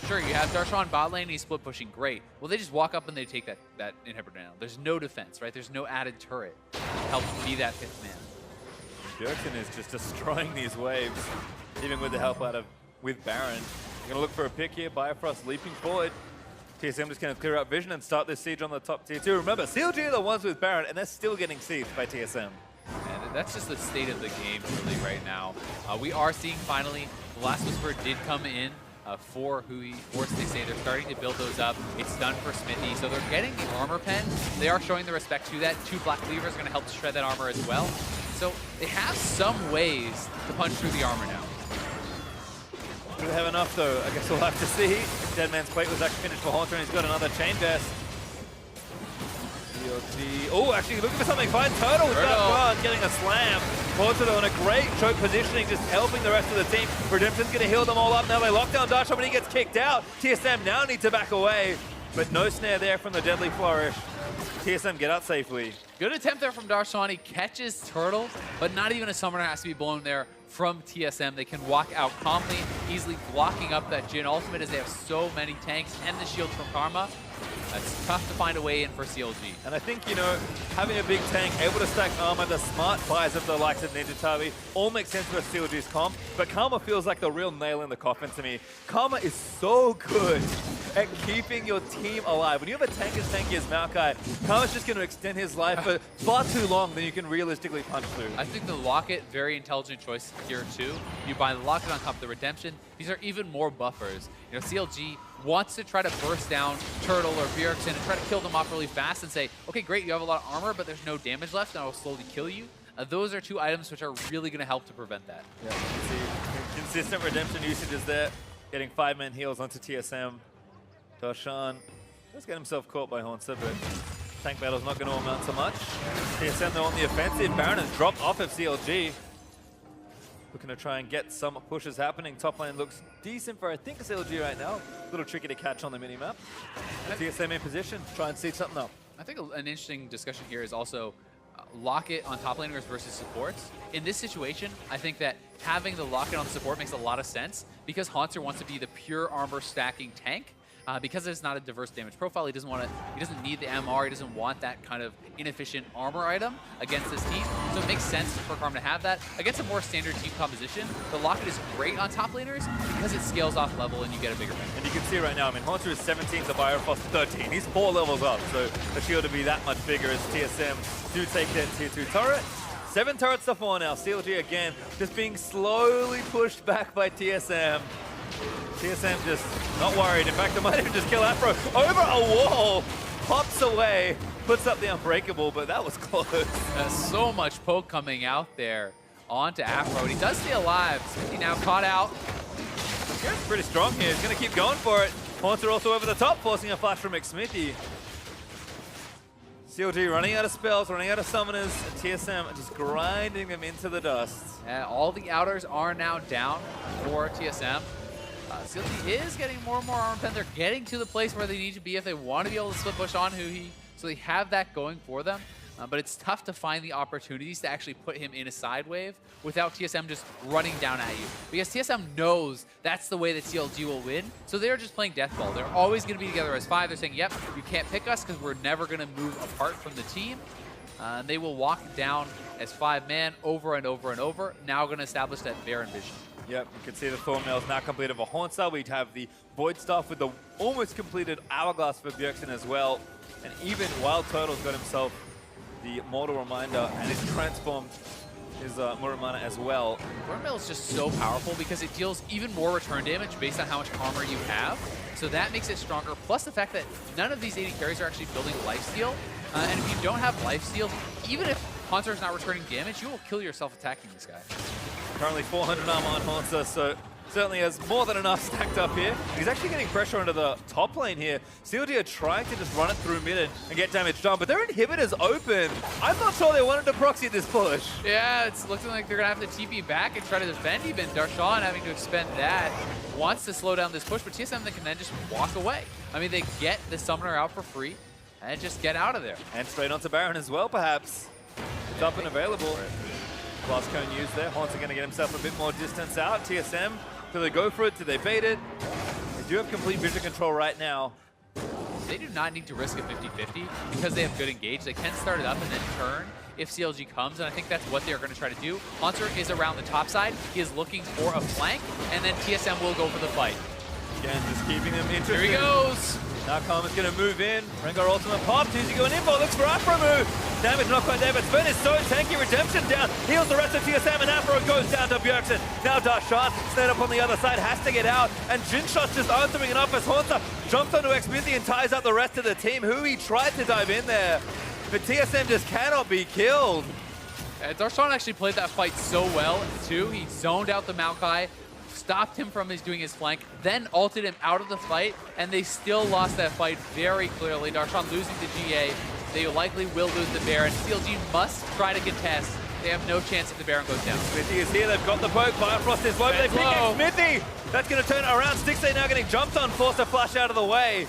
sure, you have Darshan bot lane and he's split pushing, great. Well, they just walk up and they take that inhibitor down. There's no defense, right? There's no added turret to help be that 5th man. Bjergsen is just destroying these waves, even with the help with Baron. You're gonna look for a pick here, Bifrost leaping forward. TSM just gonna clear up vision and start this siege on the top tier 2. Remember, CLG are the ones with Baron, and they're still getting sieged by TSM. And that's just the state of the game really right now. We are seeing finally, the last Whisper did come in for Hui, for Stixxay. They're starting to build those up. It's done for Smithy, so they're getting the armor pen. They are showing the respect to that. 2 Black Cleavers are gonna help to shred that armor as well. So they have some ways to punch through the armor now. Do they have enough though? I guess we'll have to see. Dead Man's Plate was actually finished for Haunter, and he's got another chain vest. Oh, actually looking for something fine. Turtle with that one, getting a slam. Haunter on a great choke positioning, just helping the rest of the team. Redemption's gonna heal them all up. Now they lock down Darshan, but he gets kicked out. TSM now need to back away, but no snare there from the Deadly Flourish. TSM get out safely. Good attempt there from Darshan. He catches Turtle, but not even a summoner has to be blown there from TSM. They can walk out calmly, easily blocking up that Jhin ultimate as they have so many tanks and the shields from Karma. That's tough to find a way in for CLG. And I think, you know, having a big tank, able to stack armor, the smart buys of the likes of Ninja all makes sense for CLG's comp, but Karma feels like the real nail in the coffin to me. Karma is so good at keeping your team alive. When you have a tank as tanky as Maokai, Karma's just going to extend his life for far too long than you can realistically punch through. I think the Locket, very intelligent choice here too. You buy the Locket on top of the Redemption. These are even more buffers. You know, CLG wants to try to burst down Turtle or Bjergsen and try to kill them off really fast and say, okay, great, you have a lot of armor, but there's no damage left, and I will slowly kill you. Those are 2 items which are really going to help to prevent that. Yeah, you can see consistent Redemption usage is there, getting 5-man heals onto TSM. Darshan does get himself caught by Haunter, but tank battle's not going to amount to much. TSM, they're on the offensive. Baron has dropped off of CLG. Looking to try and get some pushes happening. Top lane looks decent for, I think, CLG right now. A little tricky to catch on the minimap. TSM in position, try and see something up. I think an interesting discussion here is also Locket on top laners versus supports. In this situation, I think that having the Locket on support makes a lot of sense because Haunter wants to be the pure armor stacking tank. Because it's not a diverse damage profile, he doesn't need the MR, he doesn't want that kind of inefficient armor item against this team. So it makes sense for Karma to have that. Against a more standard team composition, the Locket is great on top laners because it scales off level and you get a bigger benefit. And you can see right now, I mean, Haunter is 17, the Bifrost 13. He's 4 levels up, so the shield to be that much bigger as TSM do take that tier 2 turret. 7 turrets to 4 now. CLG again, just being slowly pushed back by TSM. TSM just not worried. In fact, they might even just kill Afro over a wall. Pops away, puts up the Unbreakable, but that was close. There's so much poke coming out there onto Afro. And he does stay alive. He now caught out. Garrett's pretty strong here. He's going to keep going for it. Haunter also over the top, forcing a flash from McSmithy. CLG running out of spells, running out of summoners, and TSM just grinding them into the dust. All the outers are now down for TSM. CLG is getting more and more armor pen. They're getting to the place where they need to be if they want to be able to split push on Hui. So they have that going for them. But it's tough to find the opportunities to actually put him in a side wave without TSM just running down at you. Because TSM knows that's the way that CLG will win. So they're just playing deathball. They're always going to be together as 5. They're saying, yep, you can't pick us because we're never going to move apart from the team. And they will walk down as 5-man over and over and over. Now going to establish that Baron vision. Yep, you can see the Thornmail's now completed for Haunter. We'd have the Void Staff with the almost completed Hourglass for Bjergsen as well. And even Wild Turtle's got himself the Mortal Reminder and is transformed his Muramana as well. Thornmail is just so powerful because it deals even more return damage based on how much armor you have. So that makes it stronger. Plus the fact that none of these 80 carries are actually building lifesteal. And if you don't have lifesteal, even if Haunter is not returning damage, you will kill yourself attacking this guy. Currently 400 armor on Haunter, so certainly has more than enough stacked up here. He's actually getting pressure onto the top lane here. CLG are trying to just run it through mid and get damage done, but their inhibitor's open. I'm not sure they wanted to proxy this push. Yeah, it's looking like they're going to have to TP back and try to defend even. Darshan having to expend that. Wants to slow down this push, but TSM can then just walk away. I mean, they get the summoner out for free and just get out of there. And straight onto Baron as well, perhaps. It's up and available. Blast cone used there. Haunts are going to get himself a bit more distance out. TSM, do they go for it? Do they bait it? They do have complete vision control right now. They do not need to risk a 50-50 because they have good engage. They can start it up and then turn if CLG comes, and I think that's what they're going to try to do. Haunter is around the top side. He is looking for a flank, and then TSM will go for the fight. Again, just keeping them interested. Here he goes. Now Karma's going to move in. Rengar ultimate popped. Who's he going in for? Looks for Afro move. Damage not quite there, but Sven is so tanky. Redemption down. Heals the rest of TSM, and Afro goes down to Bjergsen. Now Darshan, stand up on the other side, has to get out. And Jinshot's just answering enough as Haunter jumps onto Xmithy and ties up the rest of the team. Hui tried to dive in there, but TSM just cannot be killed. Darshan actually played that fight so well, too. He zoned out the Maokai, stopped him from doing his flank, then ulted him out of the fight, and they still lost that fight very clearly. Darshan losing to GA. They likely will lose the Baron. CLG must try to contest. They have no chance if the Baron goes down. Smithy is here. They've got the poke. Firefrost is low. They pick up Smithy. That's going to turn it around. Stixxay now getting jumped on, forced to flash out of the way.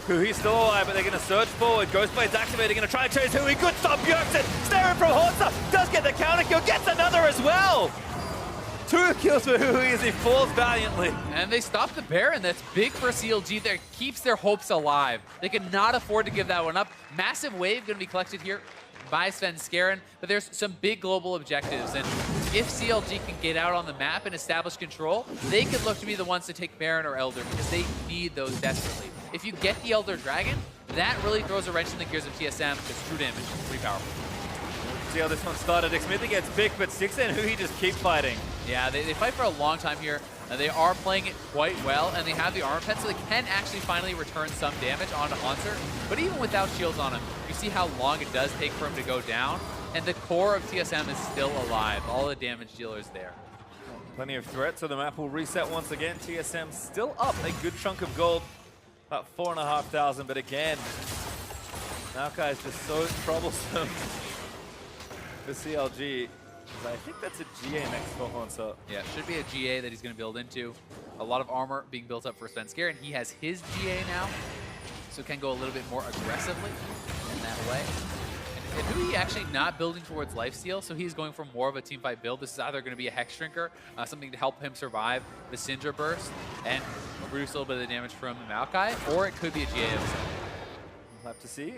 Hui's still alive, but they're going to surge forward. Ghostblade's activated, going to try and chase Hui. Good stop, Bjergsen. Staring from Haunter. Does get the counter kill. Gets another as well. 2 kills for Hui as he falls valiantly. And they stop the Baron. That's big for CLG. That keeps their hopes alive. They cannot afford to give that one up. Massive wave going to be collected here by Svenskeren, but there's some big global objectives. And if CLG can get out on the map and establish control, they could look to be the ones to take Baron or Elder because they need those desperately. If you get the Elder Dragon, that really throws a wrench in the gears of TSM because true damage is pretty powerful. See how this one started. Xmithy gets picked, but Stixxay and Hui just keep fighting. Yeah, they fight for a long time here. They are playing it quite well, and they have the armor pen, so they can actually finally return some damage onto Haunter. But even without shields on him, you see how long it does take for him to go down, and the core of TSM is still alive. All the damage dealers there. Plenty of threats, so the map will reset once again. TSM still up a good chunk of gold, about 4,500, but again, Maokai is just so troublesome for CLG. I think that's a GA next for Haunter. Yeah, should be a GA that he's going to build into. A lot of armor being built up for Svenskeren. He has his GA now, so can go a little bit more aggressively in that way. And Hui actually not building towards lifesteal, so he's going for more of a teamfight build. This is either going to be a Hex Shrinker, something to help him survive the Syndra Burst and reduce a little bit of the damage from the Maokai, or it could be a GA of himself. We'll have to see.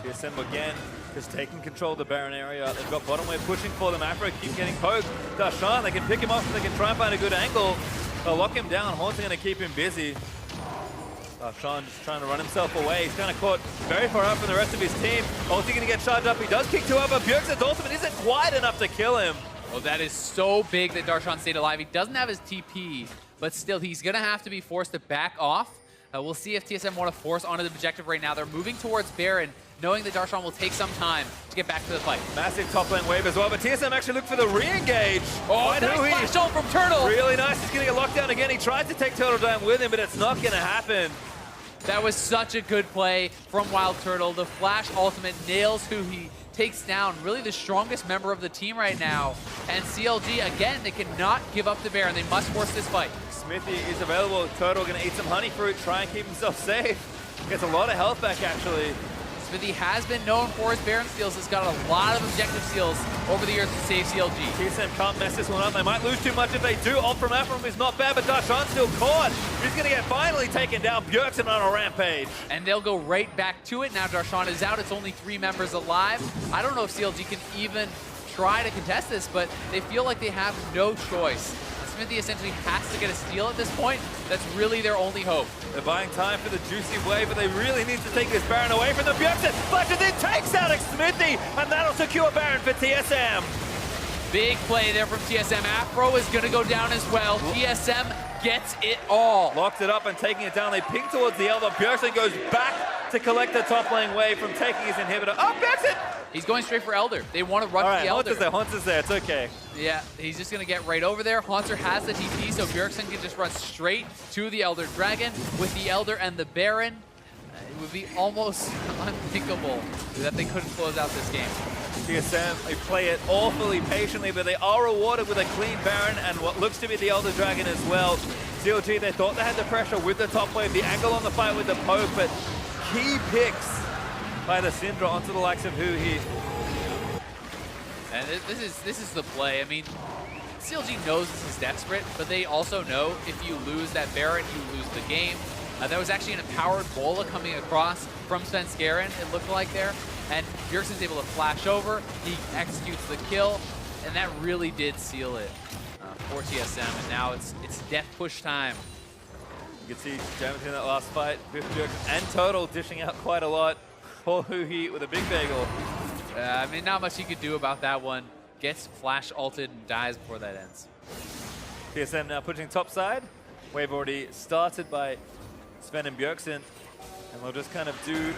TSM again just taking control of the Baron area. They've got bottom wave pushing for them. Afro keep getting poked. Darshan, they can pick him up and they can try and find a good angle. They'll lock him down. Haunter going to keep him busy. Darshan just trying to run himself away. He's kind of caught very far out from the rest of his team. Ulti going to get charged up. He does kick 2 out, but Bjergsen's ultimate isn't quite enough to kill him. Well, that is so big that Darshan stayed alive. He doesn't have his TP, but still, he's going to have to be forced to back off. We'll see if TSM want to force onto the objective right now. They're moving towards Baron, knowing that Darshan will take some time to get back to the fight. Massive top lane wave as well, but TSM actually looked for the re-engage. Oh, nice flash ult from Turtle. Really nice. He's going to get locked down again. He tried to take Turtle down with him, but it's not going to happen. That was such a good play from Wild Turtle. The flash ultimate nails Hui, takes down really the strongest member of the team right now. And CLG, again, they cannot give up the Baron. They must force this fight. Smithy is available. Turtle going to eat some honey fruit, try and keep himself safe. Gets a lot of health back, actually. Smithy has been known for his Baron steals. He's got a lot of objective steals over the years to save CLG. TSM can't mess this one up. They might lose too much if they do. Ult from Afrom is not bad, but Darshan's still caught. He's going to get finally taken down. Bjergsen on a rampage. And they'll go right back to it. Now Darshan is out. It's only 3 members alive. I don't know if CLG can even try to contest this, but they feel like they have no choice. Smithy essentially has to get a steal at this point. That's really their only hope. They're buying time for the juicy wave, but they really need to take this Baron away from the Bjergsen. Flashes in, takes out Smithy, and that'll secure Baron for TSM. Big play there from TSM. Afro is going to go down as well. TSM gets it all. Locked it up and taking it down. They ping towards the elbow. Bjergsen goes back to collect the top lane wave from taking his inhibitor. Oh, Bjergsen He's going straight for Elder. They want to rush All right, the Elder. Haunter's there, it's okay. Yeah, he's just going to get right over there. Haunter has the TP, so Bjergsen can just run straight to the Elder Dragon. With the Elder and the Baron, it would be almost unthinkable that they couldn't close out this game. TSM, they play it awfully patiently, but they are rewarded with a clean Baron and what looks to be the Elder Dragon as well. CLG, they thought they had the pressure with the top wave, the angle on the fight with the poke, but key picks by the Syndra onto the likes of Huhi. And this is the play. I mean, CLG knows this is desperate, but they also know if you lose that Baron, you lose the game. That was actually an empowered Bola coming across from Svenskeren, it looked like there. And Bjergsen's able to flash over, he executes the kill, and that really did seal it for TSM. And now it's death push time. You can see Jamison in that last fight, Biff Bjergsen and Total dishing out quite a lot. Poor Huhi with a big bagel. I mean, not much he could do about that one. Gets flash ulted and dies before that ends. TSM now pushing top side. Wave already started by Sven and Bjergsen, and they'll just kind of do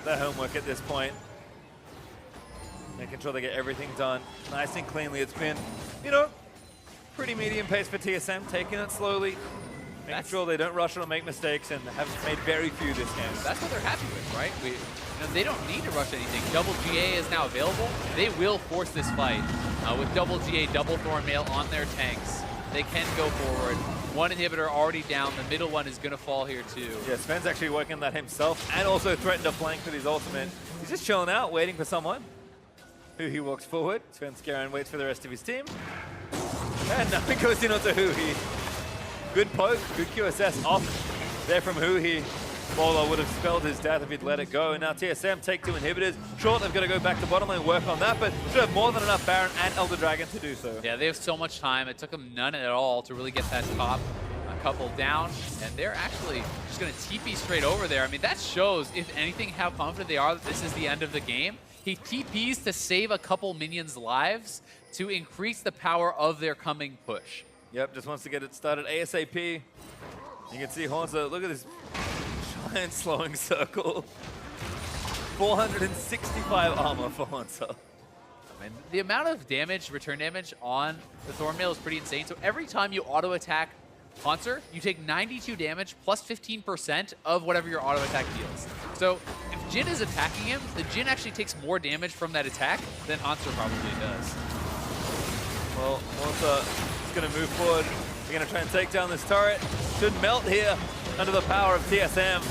their homework at this point. Making sure they get everything done nice and cleanly. It's been, you know, pretty medium pace for TSM, taking it slowly, making sure they don't rush or make mistakes, and have made very few this game. That's what they're happy with, right? They don't need to rush anything. Double GA is now available. They will force this fight with double GA, double Thornmail on their tanks. They can go forward. One inhibitor already down. The middle one is going to fall here too. Yeah, Sven's actually working on that himself and also threatened to flank with his ultimate. He's just chilling out, waiting for someone. Huhi walks forward. Svenskeren waits for the rest of his team. And now he goes in onto Huhi. Good poke, good QSS off there from Huhi. Bola would have spelled his death if he'd let it go. And now TSM take 2 inhibitors. Sure, they've got to go back to bottom lane, work on that, but should have more than enough Baron and Elder Dragon to do so. Yeah, they have so much time. It took them none at all to really get that top couple down. And they're actually just going to TP straight over there. I mean, that shows, if anything, how confident they are that this is the end of the game. He TPs to save a couple minions' lives to increase the power of their coming push. Yep, just wants to get it started ASAP. You can see Hansa, look at this giant slowing circle. 465 armor for Hansa. I mean, the amount of damage, return damage on the Thornmail is pretty insane. So every time you auto-attack Haunter, you take 92 damage plus 15% of whatever your auto-attack deals. So if Jhin is attacking him, the Jhin actually takes more damage from that attack than Haunter probably does. Well, Hansa is going to move forward. They're going to try and take down this turret. Should melt here under the power of TSM.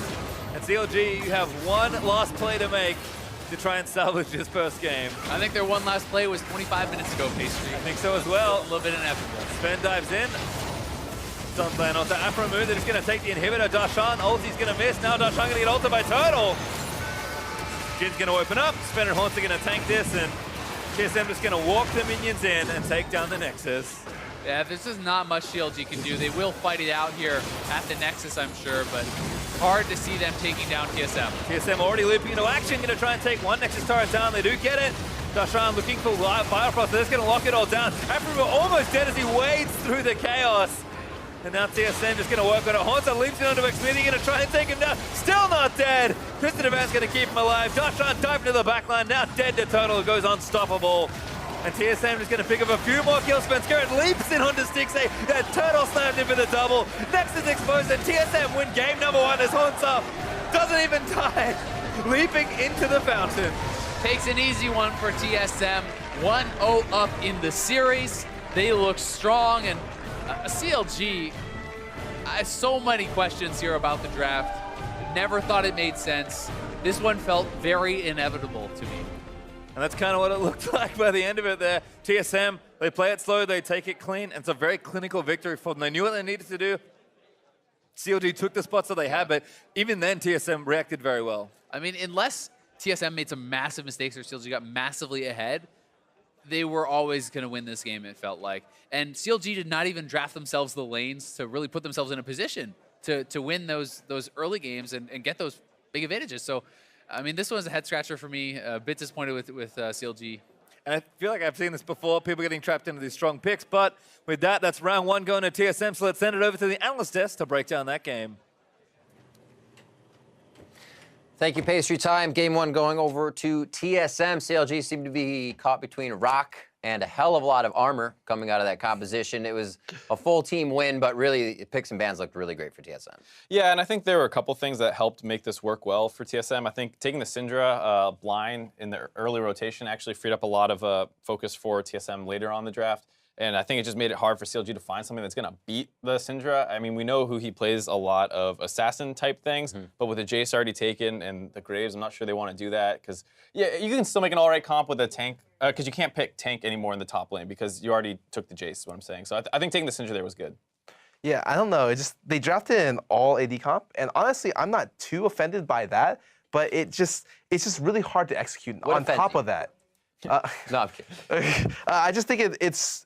And CLG, you have one last play to make to try and salvage this first game. I think their one last play was 25 minutes ago, Pastry. I think so as well. A little bit inevitable. Sven dives in. Sunplan onto Afromoon. They're just going to take the inhibitor. Darshan, ulti's going to miss. Now Darshan going to get ulted by Turtle. Jin's going to open up. Sven and Haunter are going to tank this, and TSM just going to walk the minions in and take down the Nexus. Yeah, this is not much CLG can do. They will fight it out here at the Nexus, I'm sure, but hard to see them taking down TSM. TSM already looping into action, going to try and take one Nexus turret down. They do get it. Darshan looking for Firefrost. They're just going to lock it all down. Afromoon almost dead as he wades through the chaos. And now TSM just going to work on it. Haunter leaps in onto Xmithie, going to try and take him down. Still not dead. Twisted Advance going to keep him alive. Darshan diving to the backline. Now dead to Total. Goes unstoppable. And TSM is going to pick up a few more kills. Svenskeren leaps in onto Stixxay. That Turtle slammed him for the double. Nexus exposed, and TSM win game number 1 as Haunter doesn't even die. Leaping into the fountain. Takes an easy one for TSM. 1-0 up in the series. They look strong, and CLG, I have so many questions here about the draft. Never thought it made sense. This one felt very inevitable to me. And that's kind of what it looked like by the end of it there. TSM, they play it slow, they take it clean, and it's a very clinical victory for them. They knew what they needed to do. CLG took the spots that they had, but even then TSM reacted very well. I mean, unless TSM made some massive mistakes or CLG got massively ahead, they were always going to win this game, it felt like. And CLG did not even draft themselves the lanes to really put themselves in a position to win those early games and get those big advantages. So, I mean, this one's a head-scratcher for me. A bit disappointed with CLG. And I feel like I've seen this before, people getting trapped into these strong picks. But with that, that's round 1 going to TSM. So let's send it over to the analyst desk to break down that game. Thank you, Pastry Time. Game 1 going over to TSM. CLG seemed to be caught between a rock and a hell of a lot of armor coming out of that composition. It was a full team win, but really, picks and bans looked really great for TSM. Yeah, and I think there were a couple things that helped make this work well for TSM. I think taking the Syndra blind in the early rotation actually freed up a lot of focus for TSM later on in the draft. And I think it just made it hard for CLG to find something that's going to beat the Syndra. I mean, we know who he plays a lot of assassin-type things, but with the Jace already taken and the Graves, I'm not sure they want to do that. Because, yeah, you can still make an all right comp with a tank, because you can't pick tank anymore in the top lane because you already took the Jace, is what I'm saying. So I think taking the Syndra there was good. Yeah, I don't know. It just they drafted an all AD comp, and honestly, I'm not too offended by that. But it's just really hard to execute. On top of that, no, I'm kidding. I just think it's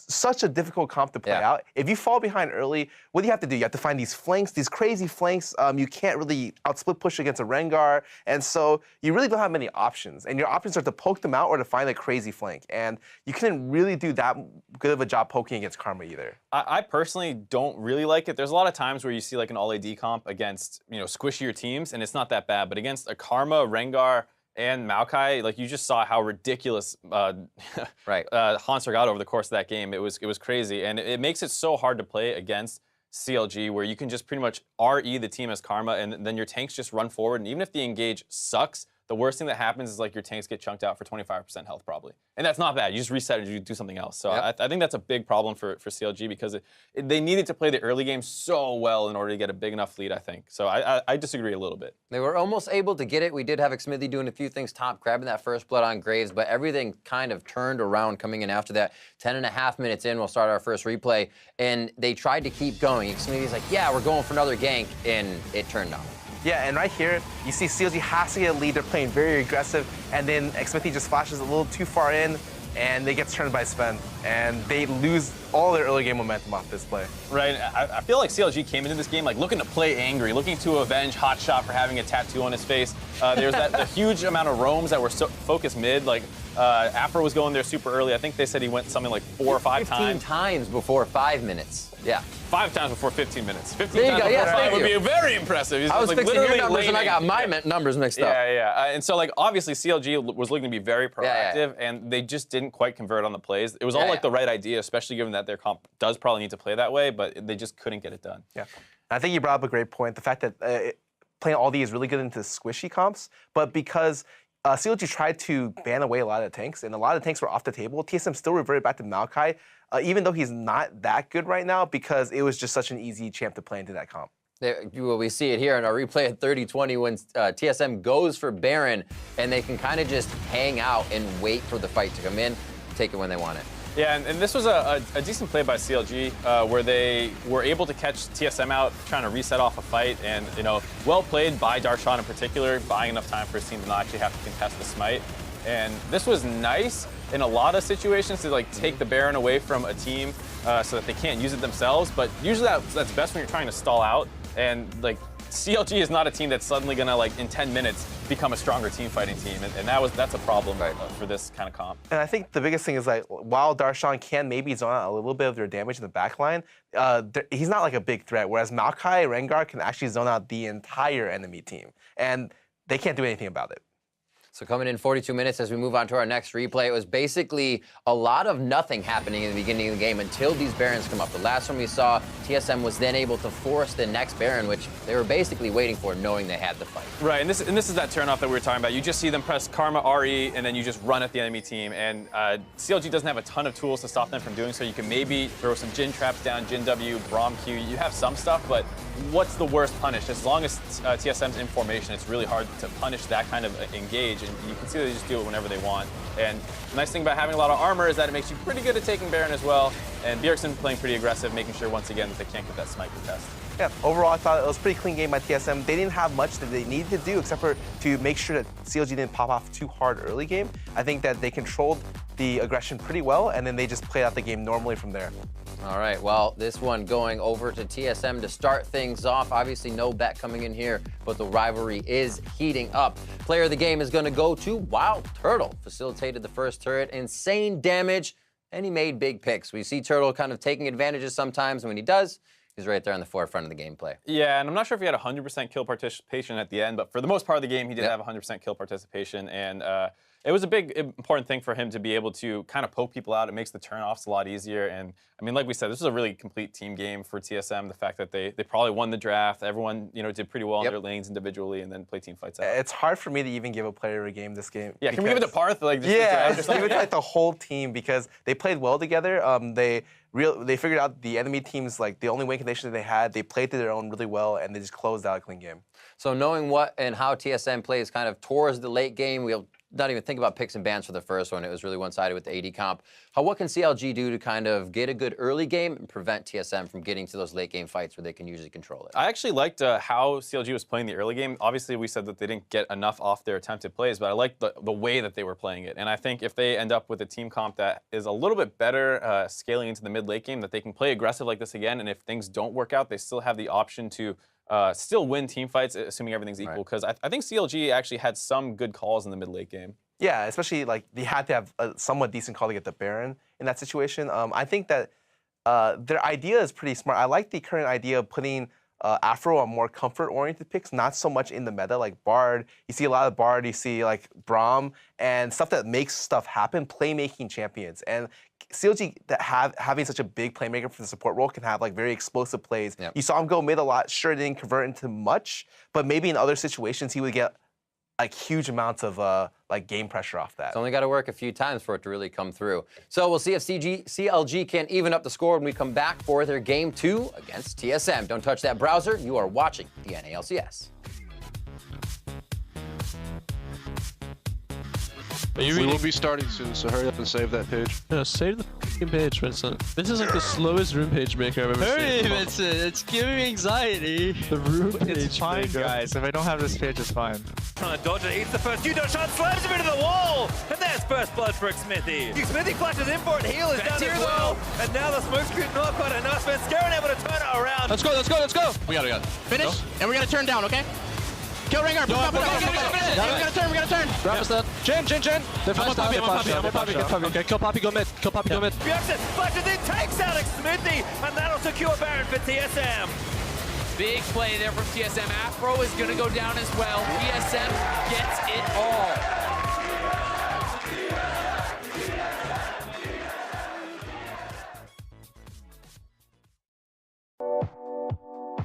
such a difficult comp to play out. If you fall behind early, what do you have to do? You have to find these flanks, these crazy flanks. You can't really outsplit push against a Rengar, and so you really don't have many options. And your options are to poke them out or to find a crazy flank. And you couldn't really do that good of a job poking against Karma either. I personally don't really like it. There's a lot of times where you see like an all AD comp against squishier teams, and it's not that bad. But against a Karma, Rengar, and Maokai, like you just saw how ridiculous Hanser got over the course of that game. It was crazy, and it makes it so hard to play against CLG, where you can just pretty much RE the team as Karma, and then your tanks just run forward. And even if the engage sucks, the worst thing that happens is like your tanks get chunked out for 25% health probably, and that's not bad. You just reset and you do something else. So I think that's a big problem for CLG because they needed to play the early game so well in order to get a big enough lead. I think so. I disagree a little bit. They were almost able to get it. We did have Xmithy doing a few things top, grabbing that first blood on Graves, but everything kind of turned around coming in after that. 10.5 minutes in, we'll start our first replay, and they tried to keep going. Xmithy's like, yeah, we're going for another gank, and it turned off. Yeah, and right here, you see CLG has to get a lead. They're playing very aggressive, and then Xmithy just flashes a little too far in, and they get turned by Sven, and they lose all their early game momentum off this play. Right, I feel like CLG came into this game like looking to play angry, looking to avenge Hotshot for having a tattoo on his face. There's the huge amount of roams that were focused mid, like Afro was going there super early. I think they said he went something like 4 or 5 times. 15 times before 5 minutes. Yeah. 5 times before 15 minutes. 15 there you times go. before Yes, 5 would be very impressive. I was like fixing your literally numbers and I got my numbers mixed up. Yeah. And so like obviously CLG was looking to be very proactive, and they just didn't quite convert on the plays. It was all like the right idea, especially given that their comp does probably need to play that way, but they just couldn't get it done. Yeah, I think you brought up a great point. The fact that playing all these is really good into squishy comps, but because CLG tried to ban away a lot of the tanks, and a lot of the tanks were off the table, TSM still reverted back to Maokai, even though he's not that good right now, because it was just such an easy champ to play into that comp. We see it here in our replay at 30-20 when TSM goes for Baron, and they can kind of just hang out and wait for the fight to come in, take it when they want it. Yeah, and this was a decent play by CLG where they were able to catch TSM out trying to reset off a fight, and well played by Darshan in particular, buying enough time for his team to not actually have to contest the smite. And this was nice in a lot of situations to like take the Baron away from a team so that they can't use it themselves, but usually that's best when you're trying to stall out, and like CLG is not a team that's suddenly gonna like in 10 minutes become a stronger team fighting team, and that's a problem for this kind of comp. And I think the biggest thing is like while Darshan can maybe zone out a little bit of their damage in the backline, he's not like a big threat. Whereas Maokai, Rengar can actually zone out the entire enemy team, and they can't do anything about it. So coming in 42 minutes as we move on to our next replay, it was basically a lot of nothing happening in the beginning of the game until these Barons come up. The last one we saw, TSM was then able to force the next Baron, which they were basically waiting for, knowing they had the fight. Right, and this is that turnoff that we were talking about. You just see them press Karma RE, and then you just run at the enemy team. And CLG doesn't have a ton of tools to stop them from doing so. You can maybe throw some Jhin traps down, Jhin W, Braum Q. You have some stuff, but what's the worst punish? As long as TSM's in formation, it's really hard to punish that kind of engage. And you can see they just do it whenever they want. And the nice thing about having a lot of armor is that it makes you pretty good at taking Baron as well. And Bjergsen playing pretty aggressive, making sure once again that they can't get that smite contest. Yeah, overall I thought it was a pretty clean game by TSM. They didn't have much that they needed to do except for to make sure that CLG didn't pop off too hard early game. I think that they controlled the aggression pretty well, and then they just played out the game normally from there. All right, well, this one going over to TSM to start things off. Obviously, no bet coming in here, but the rivalry is heating up. Player of the game is going to go to Wild Turtle. Facilitated the first turret, insane damage, and he made big picks. We see Turtle kind of taking advantages sometimes, and when he does, He's right there on the forefront of the gameplay. Yeah, and I'm not sure if he had 100% kill participation at the end, but for the most part of the game, he did Yep. have 100% kill participation, and it was a big, important thing for him to be able to kind of poke people out. It makes the turnoffs a lot easier, and I mean, like we said, this was a really complete team game for TSM. The fact that they probably won the draft, everyone did pretty well in Yep. their lanes individually, and then play team fights out. It's hard for me to even give a player a game this game. Yeah, can we give it to Parth? Like, just Yeah, just give it to like the whole team because they played well together. They figured out the enemy teams, like the only win conditions they had, they played to their own really well, and they just closed out a clean game. So knowing what and how TSM plays kind of towards the late game, we'll not even think about picks and bans for the first one. It was really one-sided with the AD comp. What can CLG do to kind of get a good early game and prevent TSM from getting to those late game fights where they can usually control it? I actually liked how CLG was playing the early game. Obviously, we said that they didn't get enough off their attempted plays, but I liked the way that they were playing it. And I think if they end up with a team comp that is a little bit better scaling into the mid-late game, that they can play aggressive like this again, and if things don't work out, they still have the option to still win team fights, assuming everything's equal. Because I think CLG actually had some good calls in the mid-late game. Yeah, especially like they had to have a somewhat decent call to get the Baron in that situation. I think that their idea is pretty smart. I like the current idea of putting Afro on more comfort-oriented picks, not so much in the meta like Bard. You see a lot of Bard, you see like Braum, and stuff that makes stuff happen, playmaking champions. And CLG that having such a big playmaker for the support role can have like very explosive plays. Yep. You saw him go mid a lot. Sure, it didn't convert into much, but maybe in other situations he would get like huge amounts of like game pressure off that. It's only got to work a few times for it to really come through. So we'll see if CLG can even up the score when we come back for their Game 2 against TSM. Don't touch that browser. You are watching the LCS. We will be starting soon, so hurry up and save that page. No, save the f***ing page, Vincent. This is like the slowest room page maker I've ever Hurry, seen. Vincent, it's giving me anxiety. The room page It's fine, maker. guys. If I don't have this page, it's fine. Trying to dodge it, eats the first Udo shot, slams him into the wall! And there's first blood for Smithy. Smithy flashes in for it, heal is down as well. And now the smoke screen not quite enough, and Scarin able to turn it around. Let's go, let's go, let's go! We got it. Finish, and we're gonna turn down, okay? Kill Rengar, we're gonna turn. Grab us that. Jen! They flash down, they flash down, they flash down. Okay, kill Poppy, go mid. Kill Poppy, go mid. Bjergsen flashes in, takes out Smithy, and that'll secure Baron for TSM. Big play there from TSM. Afro is going to go down as well. TSM gets it all.